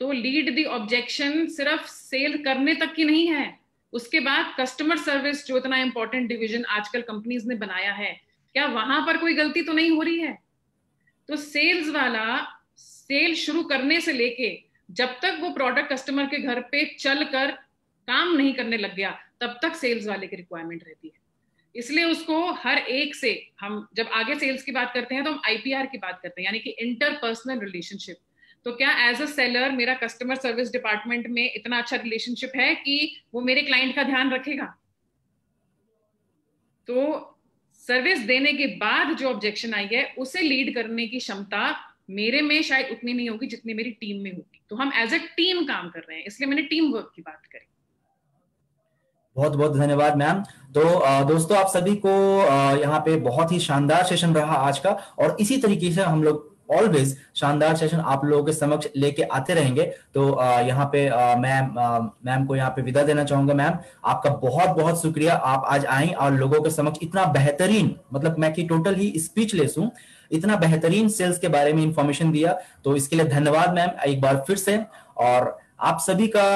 तो लीड द ऑब्जेक्शन सिर्फ सेल करने तक की नहीं है, उसके बाद कस्टमर सर्विस जो इतना इंपॉर्टेंट डिवीजन आजकल कंपनीज ने बनाया है, क्या वहां पर कोई गलती तो नहीं हो रही है? तो सेल्स वाला सेल शुरू करने से लेके जब तक वो प्रोडक्ट कस्टमर के घर पे चल कर काम नहीं करने लग गया, तब तक सेल्स वाले की रिक्वायरमेंट रहती है। इसलिए उसको हर एक से, हम जब आगे सेल्स की बात करते हैं तो हम आईपीआर की बात करते हैं, यानी कि इंटरपर्सनल रिलेशनशिप। तो क्या एज अ सेलर मेरा कस्टमर सर्विस डिपार्टमेंट में इतना अच्छा रिलेशनशिप है कि वो मेरे क्लाइंट का ध्यान रखेगा? तो सर्विस देने के बाद जो ऑब्जेक्शन आई है उसे लीड करने की क्षमता मेरे में शायद उतनी नहीं होगी जितनी मेरी टीम में होगी। तो हम एज अ टीम काम कर रहे हैं, इसलिए मैंने टीम वर्क की बात करी। बहुत बहुत धन्यवाद मैम। तो दोस्तों आप सभी को यहाँ पे बहुत ही शानदार सेशन रहा आज का, और इसी तरीके से हम लोग ऑलवेज शानदार सेशन आप लोगों के समक्ष लेके आते रहेंगे। तो यहाँ पे मैम को यहाँ पे विदा देना चाहूंगा। मैम आपका बहुत बहुत शुक्रिया, आप आज आई और लोगों के समक्ष इतना बेहतरीन, मतलब मैं कि टोटल ही स्पीचलेस हूँ, इतना बेहतरीन सेल्स के बारे में इंफॉर्मेशन दिया। तो इसके लिए धन्यवाद मैम एक बार फिर से। और आप सभी का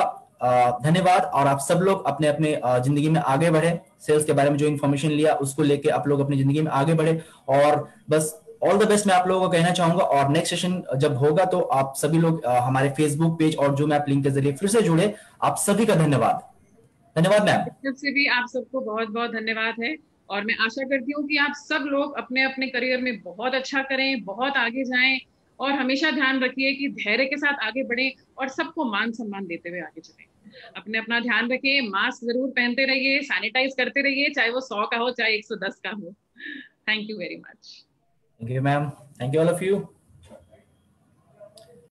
धन्यवाद। और आप सब लोग अपने अपने जिंदगी में आगे बढ़े, सेल्स के बारे में जो इन्फॉर्मेशन लिया उसको लेके आप लोग अपनी जिंदगी में आगे बढ़े, और बस ऑल द बेस्ट मैं आप लोगों को कहना चाहूंगा। और नेक्स्ट सेशन जब होगा तो आप सभी लोग हमारे फेसबुक पेज और जो मैप लिंक के जरिए फिर से जुड़े। आप सभी का धन्यवाद। धन्यवाद मैम। तरफ से भी आप सबको बहुत बहुत धन्यवाद है, और मैं आशा करती हूँ कि आप सब लोग अपने अपने करियर में बहुत अच्छा करें, बहुत आगे जाएं, और हमेशा ध्यान रखिए कि धैर्य के साथ आगे बढ़ें और सबको मान सम्मान देते हुए आगे चलें। अपने अपना ध्यान रखें, मास्क जरूर पहनते रहिए, सैनिटाइज करते रहिए, चाहे वो 100 का हो चाहे 110 का हो। Thank you very much. Thank you ma'am. Thank you all of you.